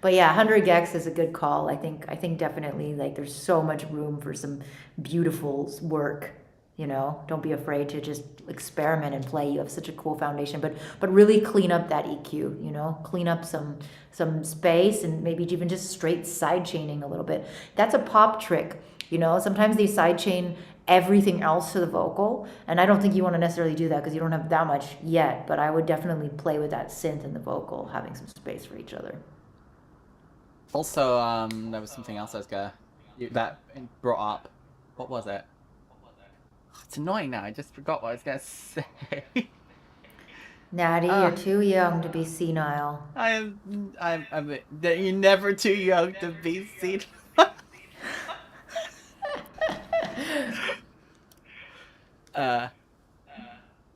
But yeah, 100 gex is a good call. I think definitely like there's so much room for some beautiful work. Don't be afraid to just experiment and play. You have such a cool foundation, but really clean up that EQ, clean up some space and maybe even just straight side chaining a little bit. That's a pop trick. Sometimes they side chain everything else to the vocal, and I don't think you want to necessarily do that because you don't have that much yet, but I would definitely play with that synth and the vocal, having some space for each other. Also, there was something else I was that brought up. What was it? It's annoying now. I just forgot what I was gonna say. Natty, you're too young to be senile. You're never too young to be seen.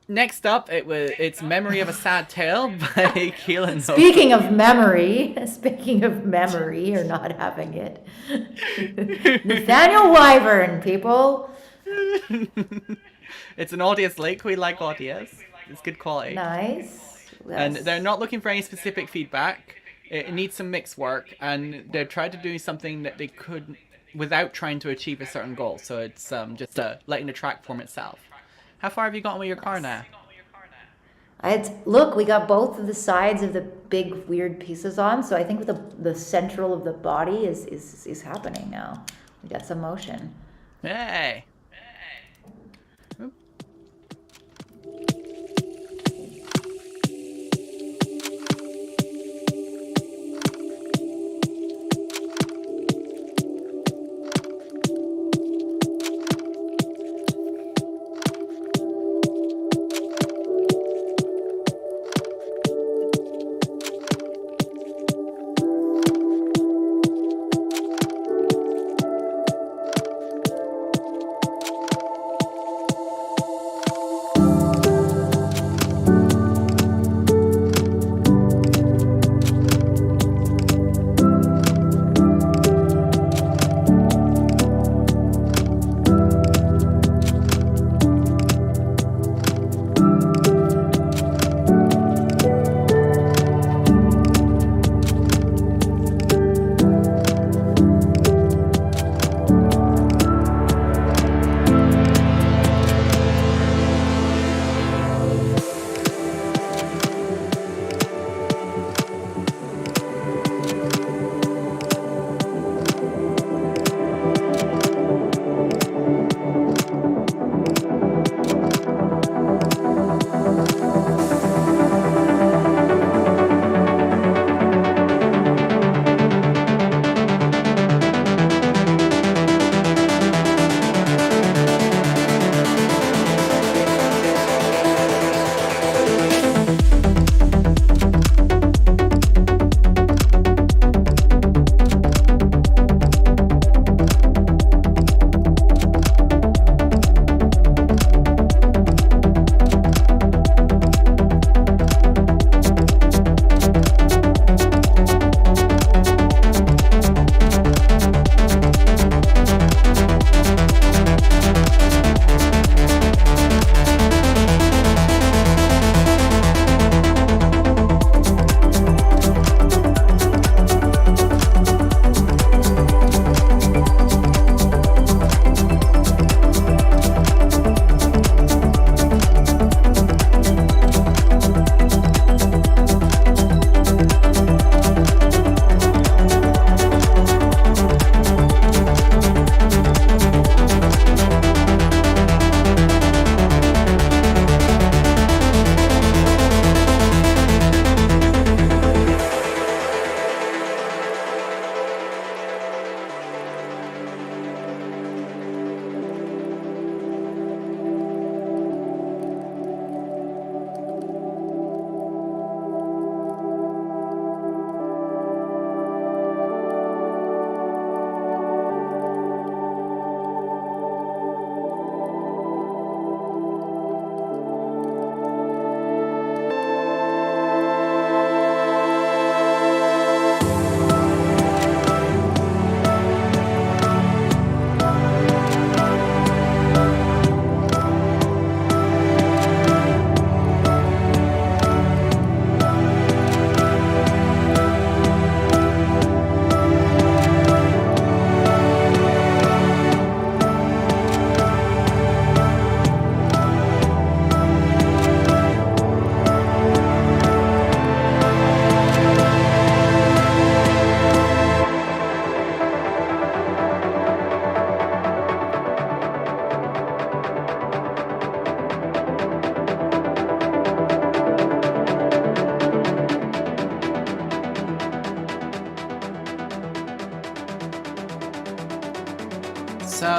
Next up, it's "Memory of a Sad Tale" by Keelan. Speaking of memory, or not having it, Nathaniel Wyvern, people. It's an audience link. We like audience. It's good quality. Nice. And they're not looking for any specific feedback. It needs some mix work, and they're trying to do something that they could without trying to achieve a certain goal. So it's just letting the track form itself. How far have you gotten with your car now? Look, we got both of the sides of the big weird pieces on, so I think the central of the body is happening now. We got some motion. Hey.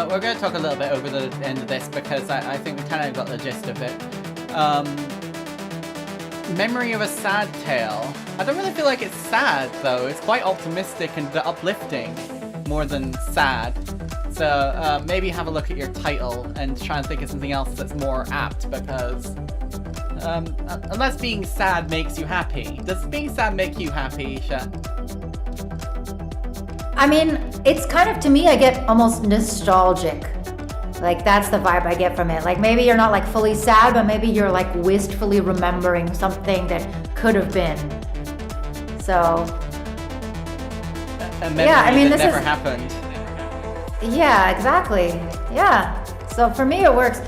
we're going to talk a little bit over the end of this because I think we kind of got the gist of it. Memory of a sad tale. I don't really feel like it's sad though. It's quite optimistic and uplifting more than sad. So maybe have a look at your title and try and think of something else that's more apt because unless being sad makes you happy. Does being sad make you happy, Isha? I mean, it's kind of, to me, I get almost nostalgic. Like, that's the vibe I get from it. Like, maybe you're not like fully sad, but maybe you're like wistfully remembering something that could have been. So, A memory yeah, I mean, that this never is happened. Yeah, exactly. Yeah. So for me, it works.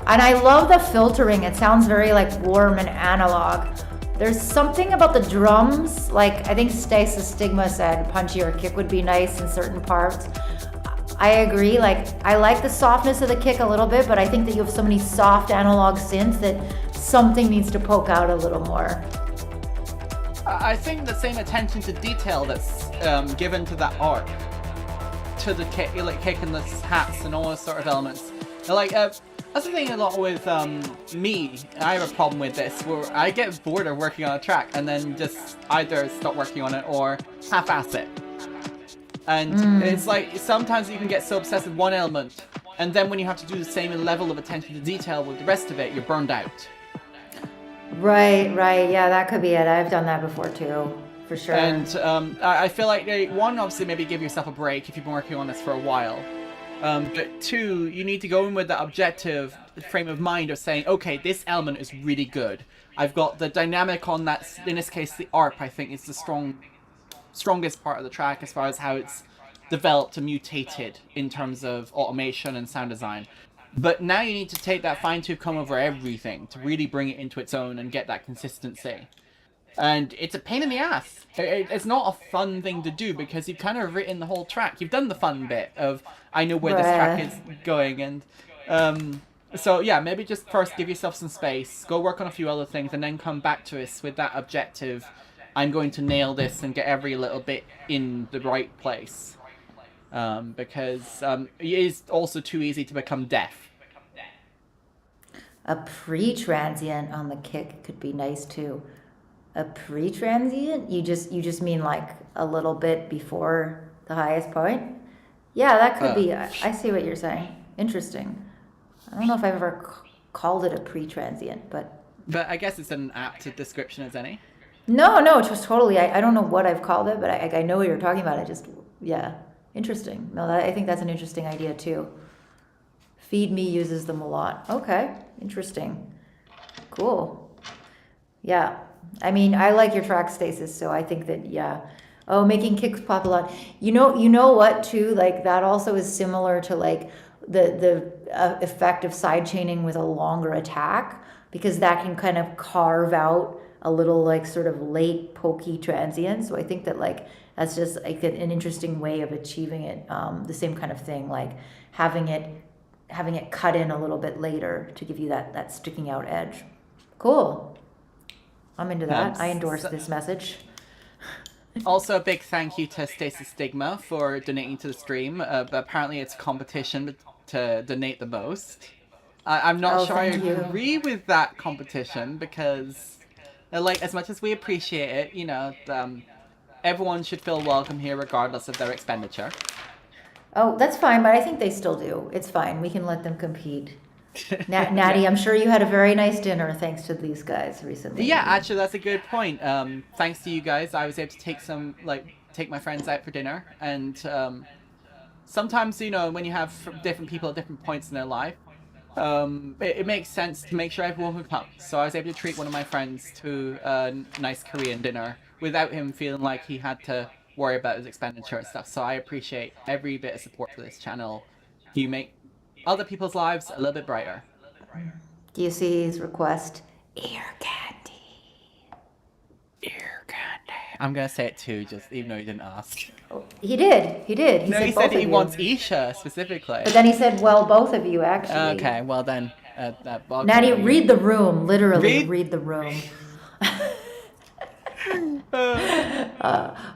And I love the filtering. It sounds very like warm and analog. There's something about the drums. Like, I think Stasis Stigma said punchier kick would be nice in certain parts. I agree. Like, I like the softness of the kick a little bit, but I think that you have so many soft analog synths that something needs to poke out a little more. I think the same attention to detail that's given to that arc, to the kick, like kicking the hats and all those sort of elements. Like, that's the thing a lot with me. I have a problem with this, where I get bored of working on a track and then just either stop working on it or half-ass it. And it's like, sometimes you can get so obsessed with one element, and then when you have to do the same level of attention to detail with the rest of it, you're burned out. Right. Yeah, that could be it. I've done that before too, for sure. And I feel like, one, obviously maybe give yourself a break if you've been working on this for a while. But two, you need to go in with that objective frame of mind of saying, okay, this element is really good. I've got the dynamic on that, in this case, the ARP, I think, is the strongest part of the track as far as how it's developed and mutated in terms of automation and sound design. But now you need to take that fine-tooth comb over everything to really bring it into its own and get that consistency. And it's a pain in the ass. It's not a fun thing to do because you've kind of written the whole track. You've done the fun bit of, I know where this track is going. And so yeah, maybe just first give yourself some space, go work on a few other things, and then come back to us with that objective. I'm going to nail this and get every little bit in the right place. Because it is also too easy to become deaf. A pre-transient on the kick could be nice too. A pre-transient? You just mean like a little bit before the highest point? Yeah, that could be. I see what you're saying. Interesting. I don't know if I've ever called it a pre-transient, but I guess it's an apt description as any. No, just totally. I don't know what I've called it, but I know what you're talking about. Yeah, interesting. No, I think that's an interesting idea too. Feed Me uses them a lot. Okay, interesting. Cool. Yeah. I mean, I like your track, Stasis, so I think that, yeah. Oh, making kicks pop a lot. You know what, too? Like, that also is similar to, like, the effect of side chaining with a longer attack, because that can kind of carve out a little, like, sort of late, pokey transient. So I think that, like, that's just, like, an interesting way of achieving it. The same kind of thing, like, having it cut in a little bit later to give you that sticking out edge. Cool. I'm into that. I endorse this message. Also, a big thank you to Stasis Stigma for donating to the stream. But apparently, it's a competition to donate the most. I'm not sure I agree with that competition because, like, as much as we appreciate it, you know, everyone should feel welcome here regardless of their expenditure. Oh, that's fine, but I think they still do. It's fine. We can let them compete. Natty, I'm sure you had a very nice dinner thanks to these guys recently. Yeah, actually, that's a good point. Thanks to you guys, I was able to take my friends out for dinner. And sometimes, you know, when you have different people at different points in their life, it makes sense to make sure everyone can come. So I was able to treat one of my friends to a nice Korean dinner without him feeling like he had to worry about his expenditure and stuff. So I appreciate every bit of support for this channel. You make other people's lives a little bit brighter. Do you see his request? Ear candy. Ear candy. I'm gonna say it too, just even though he didn't ask. Oh, he did. He said he wants Isha specifically. But then he said, well, both of you, actually. Okay, well then. Natty, read the room. Literally, read the room.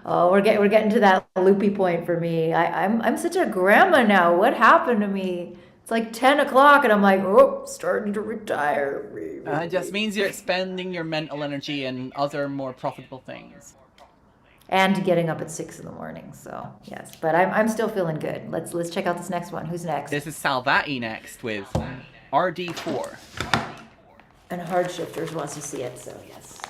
Oh, we're getting to that loopy point for me. I'm such a grandma now. What happened to me? It's like 10 o'clock and I'm like, oh, starting to retire. It just means you're expending your mental energy in other more profitable things. And getting up at 6 in the morning. So yes, but I'm still feeling good. Let's check out this next one. Who's next? This is Salvati next with RD4. And Hard Shifters wants to see it, so yes.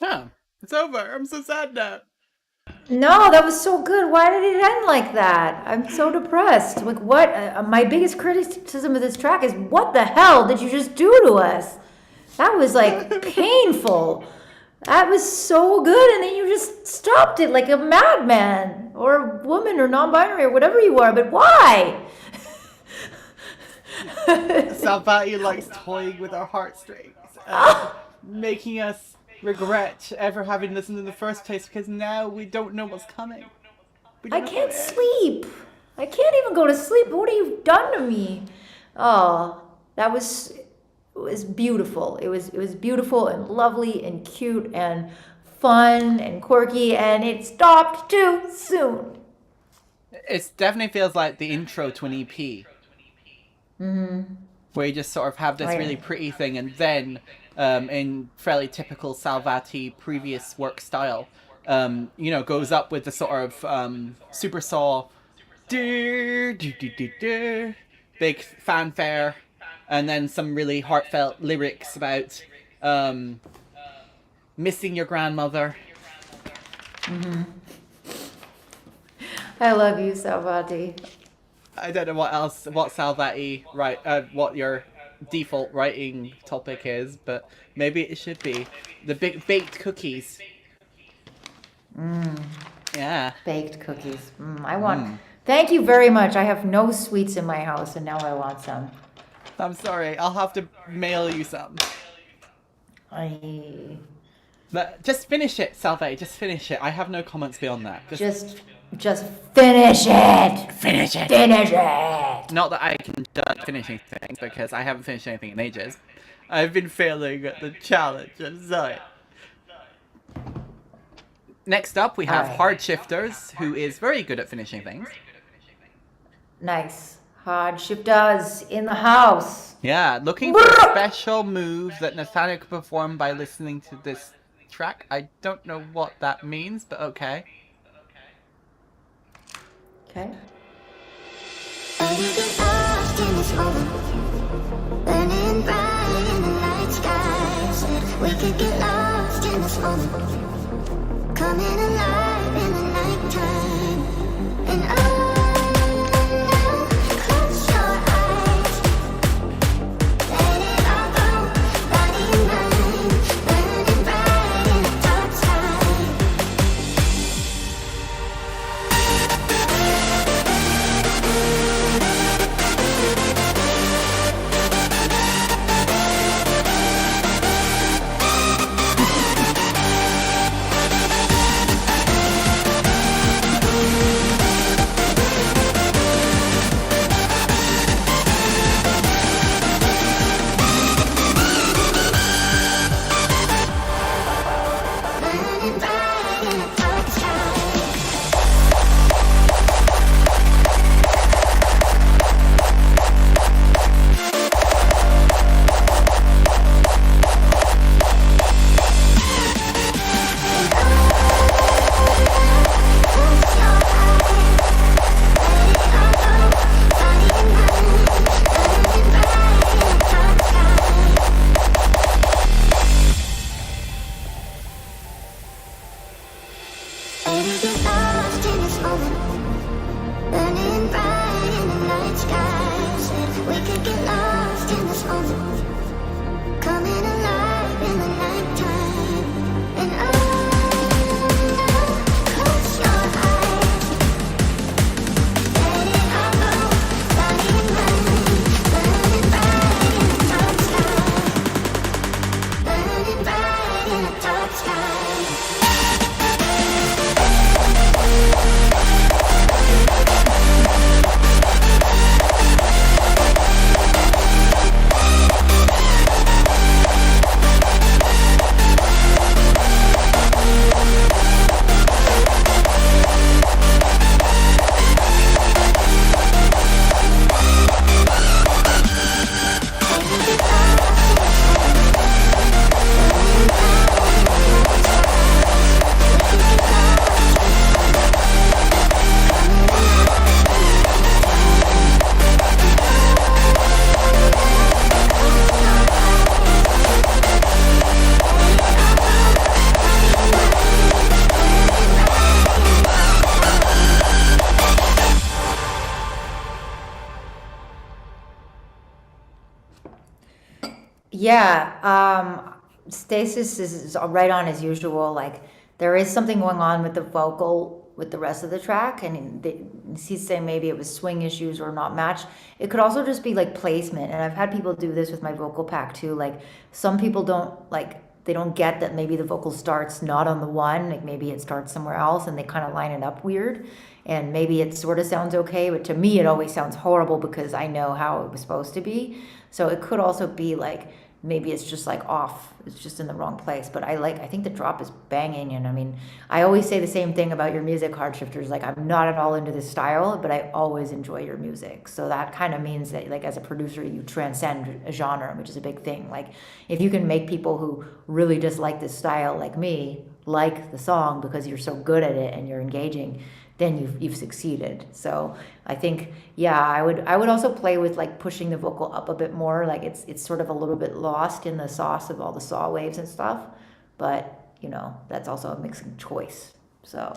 Huh. It's over. I'm so sad now. No, that was so good. Why did it end like that? I'm so depressed. Like, what? My biggest criticism of this track is what the hell did you just do to us? That was like painful. That was so good, and then you just stopped it like a madman or a woman or non-binary or whatever you are. But why? Salvati likes toying with our heartstrings, and making us regret ever having listened in the first place because now we don't know what's coming. I can't sleep. I can't even go to sleep. What have you done to me? Oh, it was beautiful. It was beautiful and lovely and cute and fun and quirky, and it stopped too soon. It definitely feels like the intro to an EP. Where you just sort of have this really pretty thing, and then in fairly typical Salvati previous work style, goes up with the sort of super saw, big fanfare, and then some really heartfelt lyrics about missing your grandmother. I love you, Salvati. I don't know what Salvati what your default writing topic is, but maybe it should be the big baked cookies. Yeah. Baked cookies. I want. Thank you very much. I have no sweets in my house, and now I want some. I'm sorry. I'll have to mail you some. But just finish it, Salve. Just finish it. I have no comments beyond that. Just finish it. Finish it. Finish it. Not that I can judge finishing things because I haven't finished anything in ages. I've been failing at the challenge. I'm sorry. Next up, we have Hard Shifters, who is very good at finishing things. Nice. Hardship does in the house. Yeah, looking for special moves that Nathaniel could perform by listening to this track. I don't know what that means, but okay. Okay. And you get lost in this moment, burning bright in the night sky. Said we could get lost in this moment, coming alive in the nighttime. And oh, close your eyes, let it all go, body and mind, burning bright in the dark sky. Burning bright in the dark sky. And you get lost in this moment, burning bright in the night sky. Said we could get lost in this moment, coming alive in the nighttime. And oh, close your eyes, let it all go, body and mind, burning bright in the dark sky, burning bright in the dark sky. Yeah, Stasis is right on as usual. Like there is something going on with the vocal with the rest of the track, and he's saying maybe it was swing issues or not matched. It could also just be like placement, and I've had people do this with my vocal pack too. Like some people they don't get that maybe the vocal starts not on the one, like maybe it starts somewhere else, and they kind of line it up weird. And maybe it sort of sounds okay, but to me it always sounds horrible because I know how it was supposed to be. So it could also be like maybe it's just like off, it's just in the wrong place. But I think the drop is banging. And I mean, I always say the same thing about your music, hard shifters. Like I'm not at all into this style, but I always enjoy your music. So that kind of means that like as a producer you transcend a genre, which is a big thing. Like if you can make people who really dislike this style like me like the song because you're so good at it and you're engaging, then you've succeeded. So I think, yeah, I would also play with like pushing the vocal up a bit more. Like it's sort of a little bit lost in the sauce of all the saw waves and stuff, but you know that's also a mixing choice. So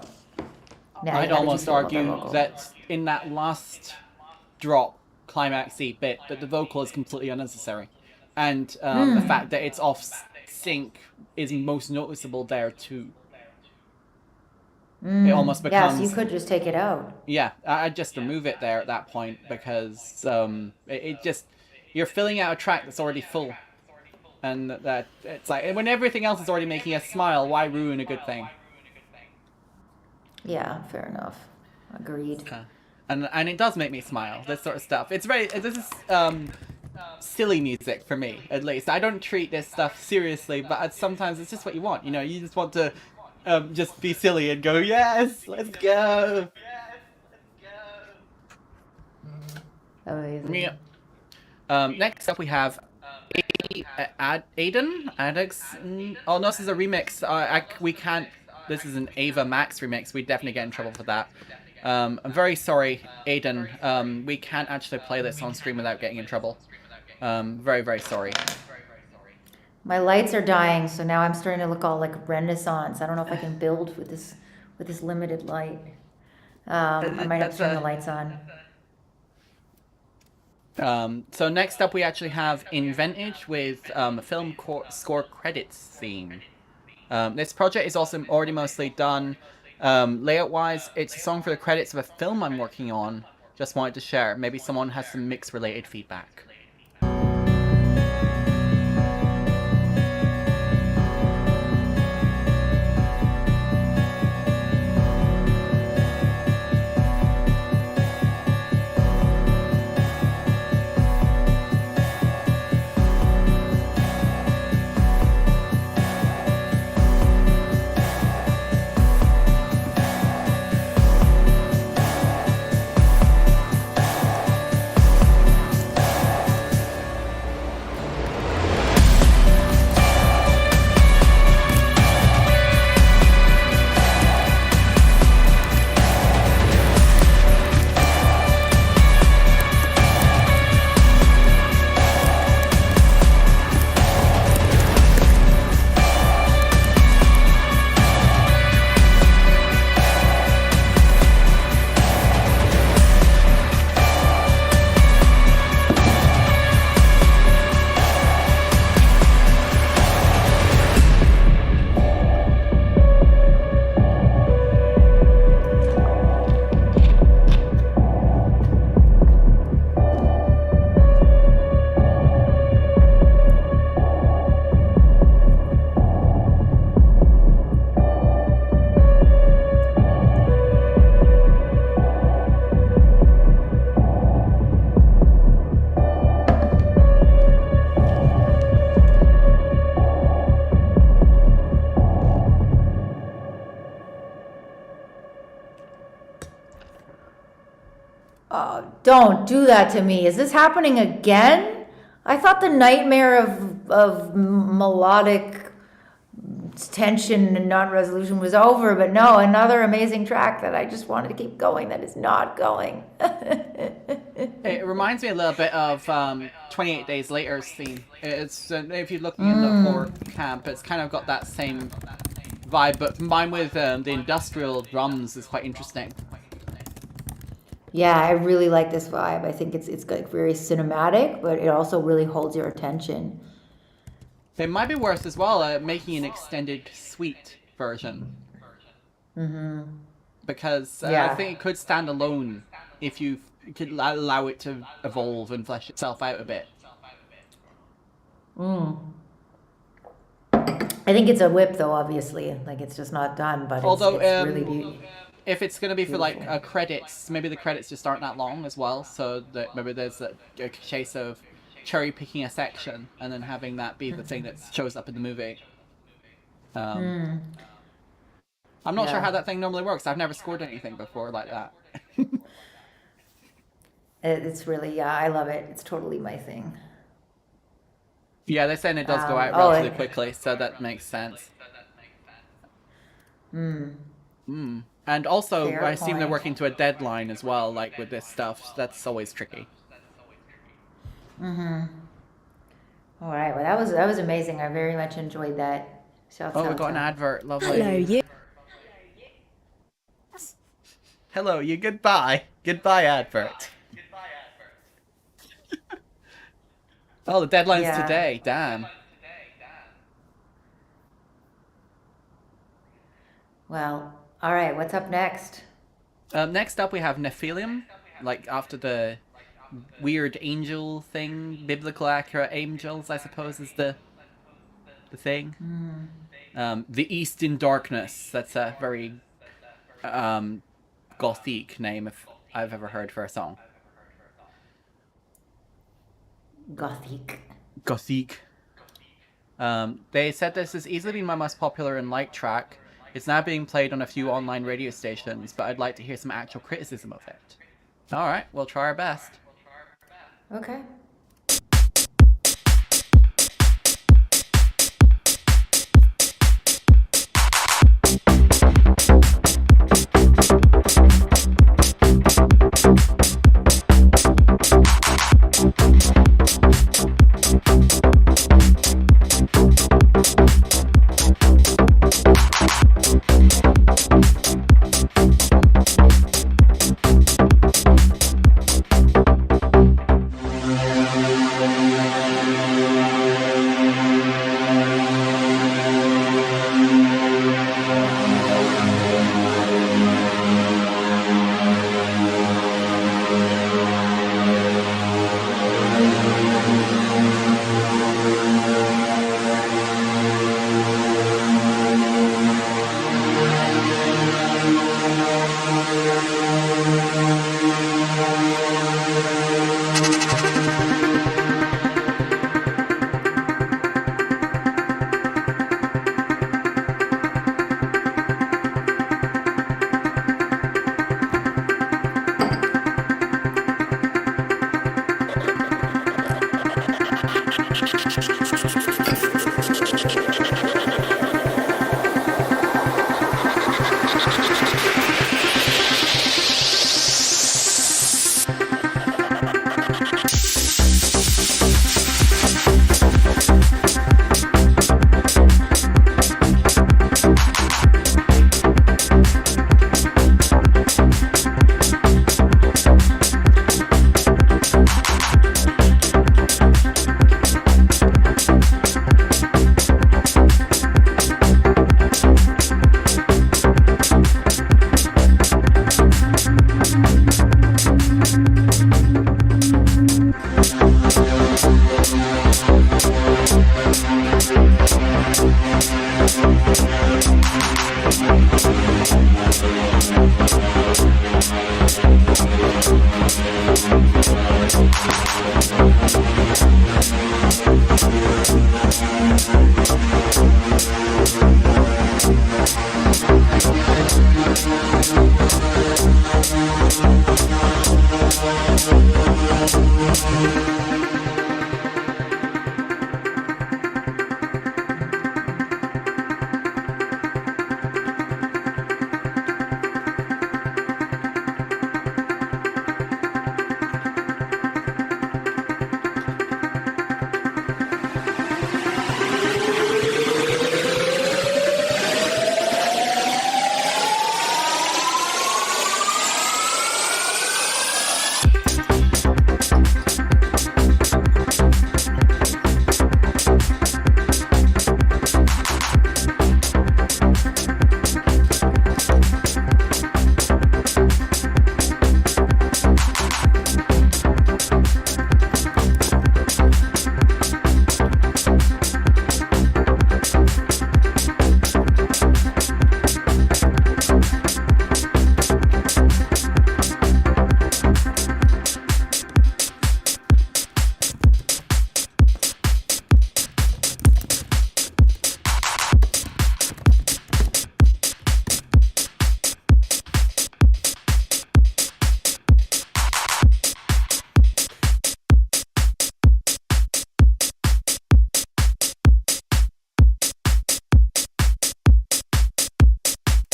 now I'd almost argue that in that last drop climaxy bit that the vocal is completely unnecessary, and the fact that it's off sync is most noticeable there too. It almost becomes... Yes, you could just take it out. Yeah, I'd just remove it there at that point because it just... You're filling out a track that's already full. And that it's like, when everything else is already making us smile, why ruin a good thing? Yeah, fair enough. Agreed. And it does make me smile, this sort of stuff. This is silly music for me, at least. I don't treat this stuff seriously, but sometimes it's just what you want. You know, you just want to just be silly and go, yes, let's go. Amazing. Yeah. Next up we have Aiden. Oh no, this is a remix. We can't. This is an Ava Max remix. We'd definitely get in trouble for that. I'm very sorry, Aiden. We can't actually play this on stream without getting in trouble. Very, very sorry. My lights are dying, so now I'm starting to look all like Renaissance. I don't know if I can build with this limited light. I might have to turn the lights on. So next up we actually have In Vintage with film score credits theme. This project is also already mostly done. Layout wise, it's a song for the credits of a film I'm working on. Just wanted to share. Maybe someone has some mix related feedback. Don't do that to me. Is this happening again? I thought the nightmare of melodic tension and non-resolution was over, but no, another amazing track that I just wanted to keep going that is not going. It reminds me a little bit of 28 Days Later's theme. It's if you're looking in the horror camp, it's kind of got that same vibe, but combined with the industrial drums is quite interesting. Yeah, I really like this vibe. I think it's like very cinematic, but it also really holds your attention. It might be worth as well making an extended suite version. Mm-hmm. Because I think it could stand alone if you could allow it to evolve and flesh itself out a bit. I think it's a whip, though, obviously. Like, it's just not done, but Although, it's really beautiful. If it's going to be for like credits, maybe the credits just aren't that long as well, so that maybe there's a case of cherry picking a section and then having that be the thing that shows up in the movie. I'm not sure how that thing normally works. I've never scored anything before like that. It's really, I love it. It's totally my thing. Yeah, they're saying it does go out relatively quickly, so that makes sense. And also, Fair I assume they're point. working to a deadline as well, like with this stuff. That's always tricky. All right, well, that was amazing. I very much enjoyed that. Shouts Oh, we out got to- an advert. Lovely. Hello, you. Hello, you. Goodbye. Goodbye, advert. Oh, the deadline's Yeah. today. Damn. Well, all right, what's up next? Next up, we have Nephilim, like after the weird angel thing, biblical accurate angels, I suppose, is the thing. The East in Darkness. That's a very gothic name if I've ever heard for a song. Gothic. Gothic. They said this has easily been my most popular and liked track. It's now being played on a few online radio stations, but I'd like to hear some actual criticism of it. Alright, we'll try our best. Okay.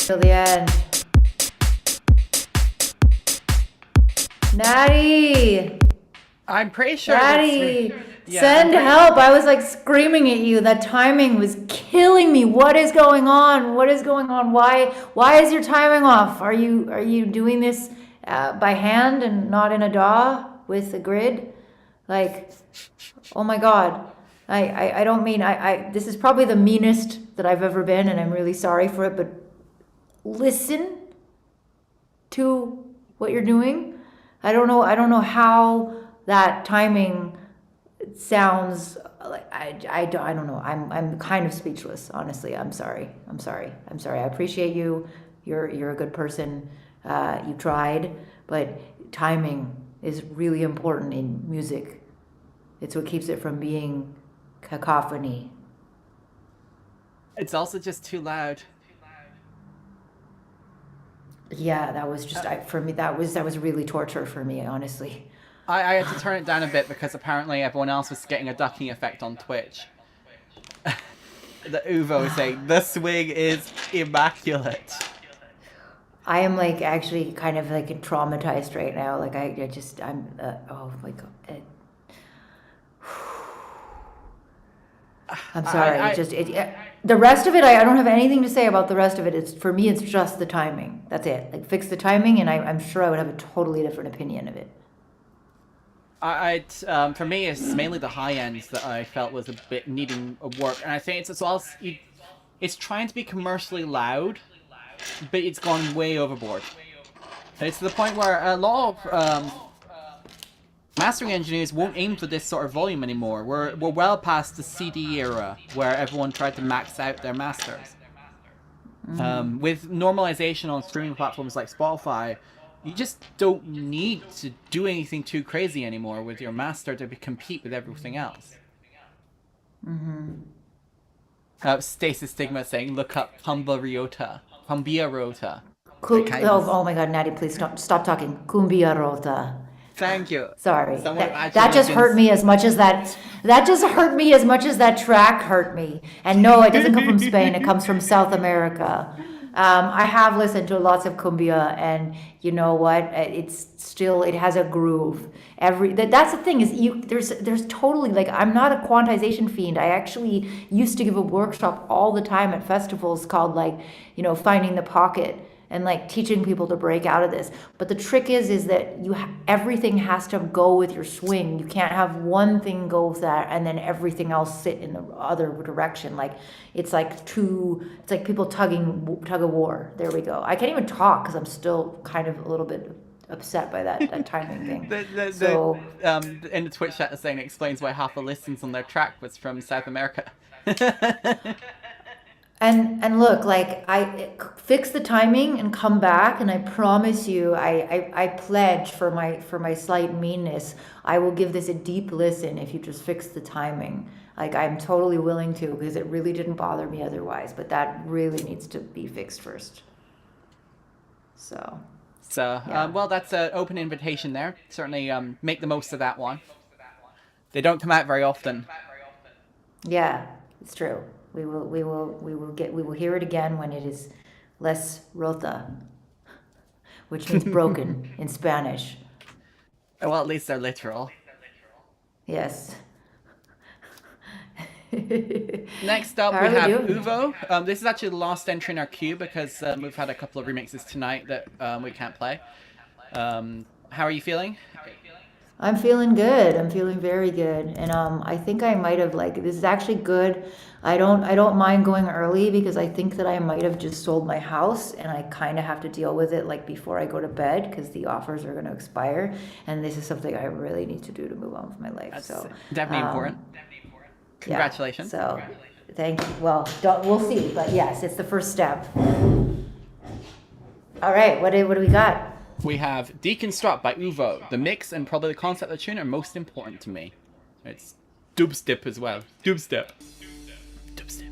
Till the end. Natty! I'm pretty sure Natty! yeah, Send I'm pretty- help! I was like screaming at you. That timing was killing me. What is going on? What is going on? Why is your timing off? Are you doing this by hand and not in a DAW with a grid? Like, oh my God. I don't mean this is probably the meanest that I've ever been, and I'm really sorry for it, but listen to what you're doing. I don't know how that timing sounds like. I don't know. I'm kind of speechless, honestly. I'm sorry. I appreciate you. You're a good person. You tried, but timing is really important in music. It's what keeps it from being cacophony. It's also just too loud. Yeah, that was just for me. That was really torture for me, honestly. I had to turn it down a bit because apparently everyone else was getting a ducking effect on Twitch. The Uvo is saying, the swing is immaculate. I am like actually kind of like traumatized right now. Like oh my God. I'm sorry. The rest of it, I don't have anything to say about the rest of it. It's for me, it's just the timing. That's it. Like fix the timing, and I'm sure I would have a totally different opinion of it. For me, it's mainly the high ends that I felt was a bit needing work, and I think it's as well as it's trying to be commercially loud, but it's gone way overboard. And it's to the point where a lot of mastering engineers won't aim for this sort of volume anymore. We're well past the CD era where everyone tried to max out their masters. With normalization on streaming platforms like Spotify, you just don't need to do anything too crazy anymore with your master to compete with everything else. Stasis Stigma saying, look up Cumbia Rota. Oh my God, Natty, please stop talking. Cumbia Rota. Thank you. Sorry. That just hurt me as much as that. That just hurt me as much as that track hurt me. And no, it doesn't come from Spain. It comes from South America. I have listened to lots of cumbia, and you know what? It has a groove. That's the thing is there's totally like I'm not a quantization fiend. I actually used to give a workshop all the time at festivals called like finding the pocket. And like teaching people to break out of this, but the trick is that everything has to go with your swing. You can't have one thing go with that and then everything else sit in the other direction. Like it's like people tug of war. There we go. I can't even talk because I'm still kind of a little bit upset by that timing thing. In the Twitch chat is saying it explains why half the listens on their track was from South America. And look, like I fix the timing and come back, and I promise you, I pledge for my slight meanness, I will give this a deep listen if you just fix the timing. Like I'm totally willing to, because it really didn't bother me otherwise, but that really needs to be fixed first. So yeah. Well, that's an open invitation there. Certainly make the most of that one. They don't come out very often. Yeah, it's true. We will hear it again when it is less rota, which means broken in Spanish. Well, at least they're literal. Yes. Next up, we have Uvo. This is actually the last entry in our queue because we've had a couple of remixes tonight that we can't play. How are you feeling? I'm feeling good. I'm feeling very good, and I think I might have this is actually good. I don't mind going early because I think that I might have just sold my house, and I kind of have to deal with it before I go to bed because the offers are going to expire, and this is something I really need to do to move on with my life. That's so definitely important. Congratulations. Yeah, so thank you. Well, we'll see, but yes, it's the first step. All right, what do we got? We have Deconstruct by Uvo. The mix and probably the concept of the tune are most important to me. It's dubstep as well. Dubstep. Dubstep.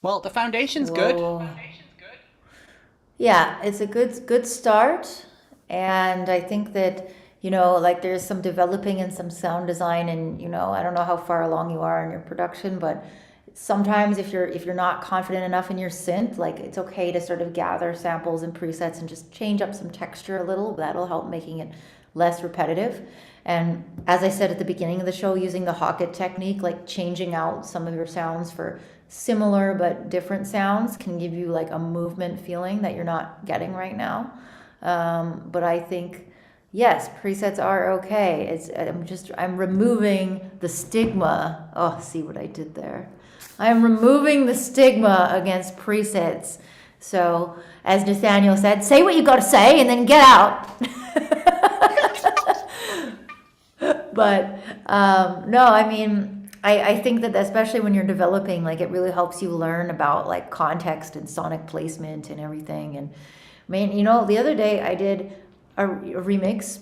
Well, the foundation's good. Whoa. Yeah, it's a good start, and I think that like there's some developing and some sound design, and I don't know how far along you are in your production, but sometimes if you're not confident enough in your synth, like it's okay to sort of gather samples and presets and just change up some texture a little. That'll help making it less repetitive. And as I said at the beginning of the show, using the Hocket technique, like changing out some of your sounds for similar but different sounds can give you like a movement feeling that you're not getting right now. But I think, yes, presets are okay. I'm removing the stigma. Oh, see what I did there? I'm removing the stigma against presets. So, as Nathaniel said, say what you got to say and then get out. But no, I mean, I think that especially when you're developing, like it really helps you learn about like context and sonic placement and everything. And I mean, the other day I did a remix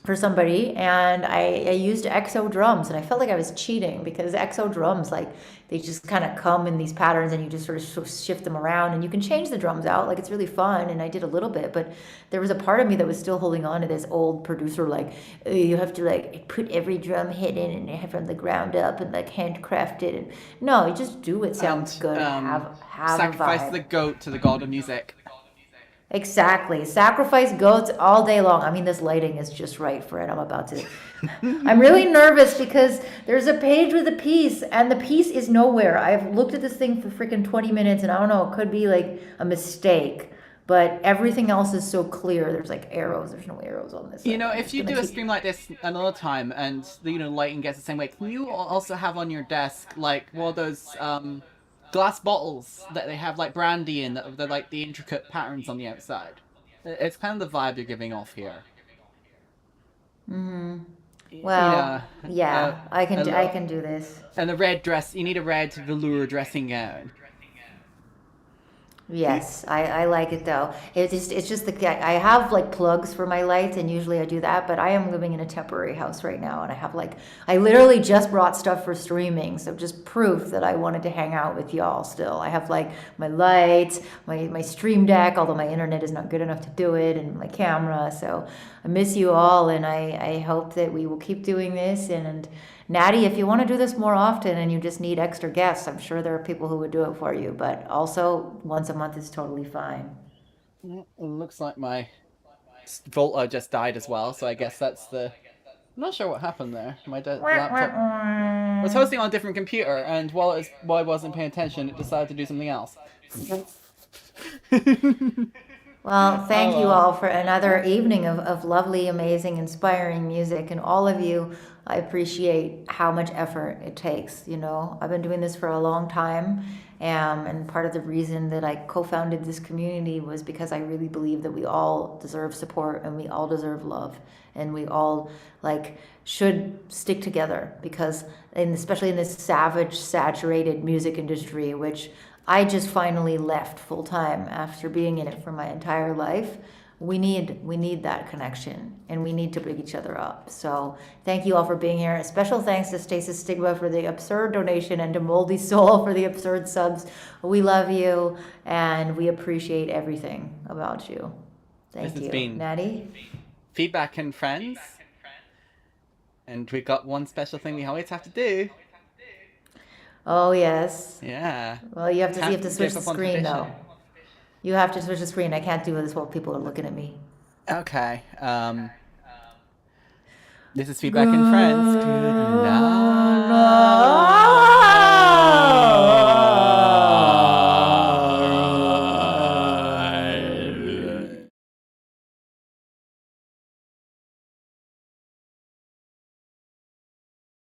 for somebody, and I used exo drums, and I felt like I was cheating because exo drums, like they just kind of come in these patterns, and you just sort of shift them around, and you can change the drums out. Like it's really fun, and I did a little bit, but there was a part of me that was still holding on to this old producer, like you have to like put every drum hit in and have from the ground up and like handcraft it. And no, you just do what sounds good. Have sacrifice a vibe. the goat to the god of music. Exactly. Sacrifice goats all day long. I mean, this lighting is just right for it. I'm really nervous because there's a page with a piece and the piece is nowhere. I've looked at this thing for freaking 20 minutes and I don't know, it could be like a mistake, but everything else is so clear. There's like arrows. There's no arrows on this. If you do a stream like this another time and the lighting gets the same way, can you also have on your desk like one of those glass bottles that they have like brandy in, that they're like the intricate patterns on the outside? It's kind of the vibe you're giving off here. Well, yeah, I can do this. And the red dress, you need a red velour dressing gown. Yes, I like it though. It's just I have like plugs for my lights, and usually I do that, but I am living in a temporary house right now, and I literally just brought stuff for streaming, so just proof that I wanted to hang out with y'all still. I have like my lights, my stream deck, although my internet is not good enough to do it, and my camera, so I miss you all, and I hope that we will keep doing this. And Natty, if you want to do this more often and you just need extra guests, I'm sure there are people who would do it for you, but also once a month is totally fine. It looks like my Volta just died as well, so I guess that's I'm not sure what happened there. My laptop was hosting on a different computer, and while I wasn't paying attention, it decided to do something else. Well, thank you all for another evening of lovely, amazing, inspiring music. And all of you, I appreciate how much effort it takes. I've been doing this for a long time. And part of the reason that I co-founded this community was because I really believe that we all deserve support and we all deserve love. And we all should stick together because, especially in this savage, saturated music industry, which I just finally left full time after being in it for my entire life. We need that connection, and we need to bring each other up. So thank you all for being here. A special thanks to Stasis Stigma for the absurd donation and to Moldy Soul for the absurd subs. We love you, and we appreciate everything about you. Thank you. This has been Natty? Feedback and Friends. And we've got one special thing we always have to do. Oh, yes. Yeah. Well, you have to switch the give up on screen, tradition. though. You have to switch the screen. I can't do this while people are looking at me. Okay. This is Feedback and Friends. Good night.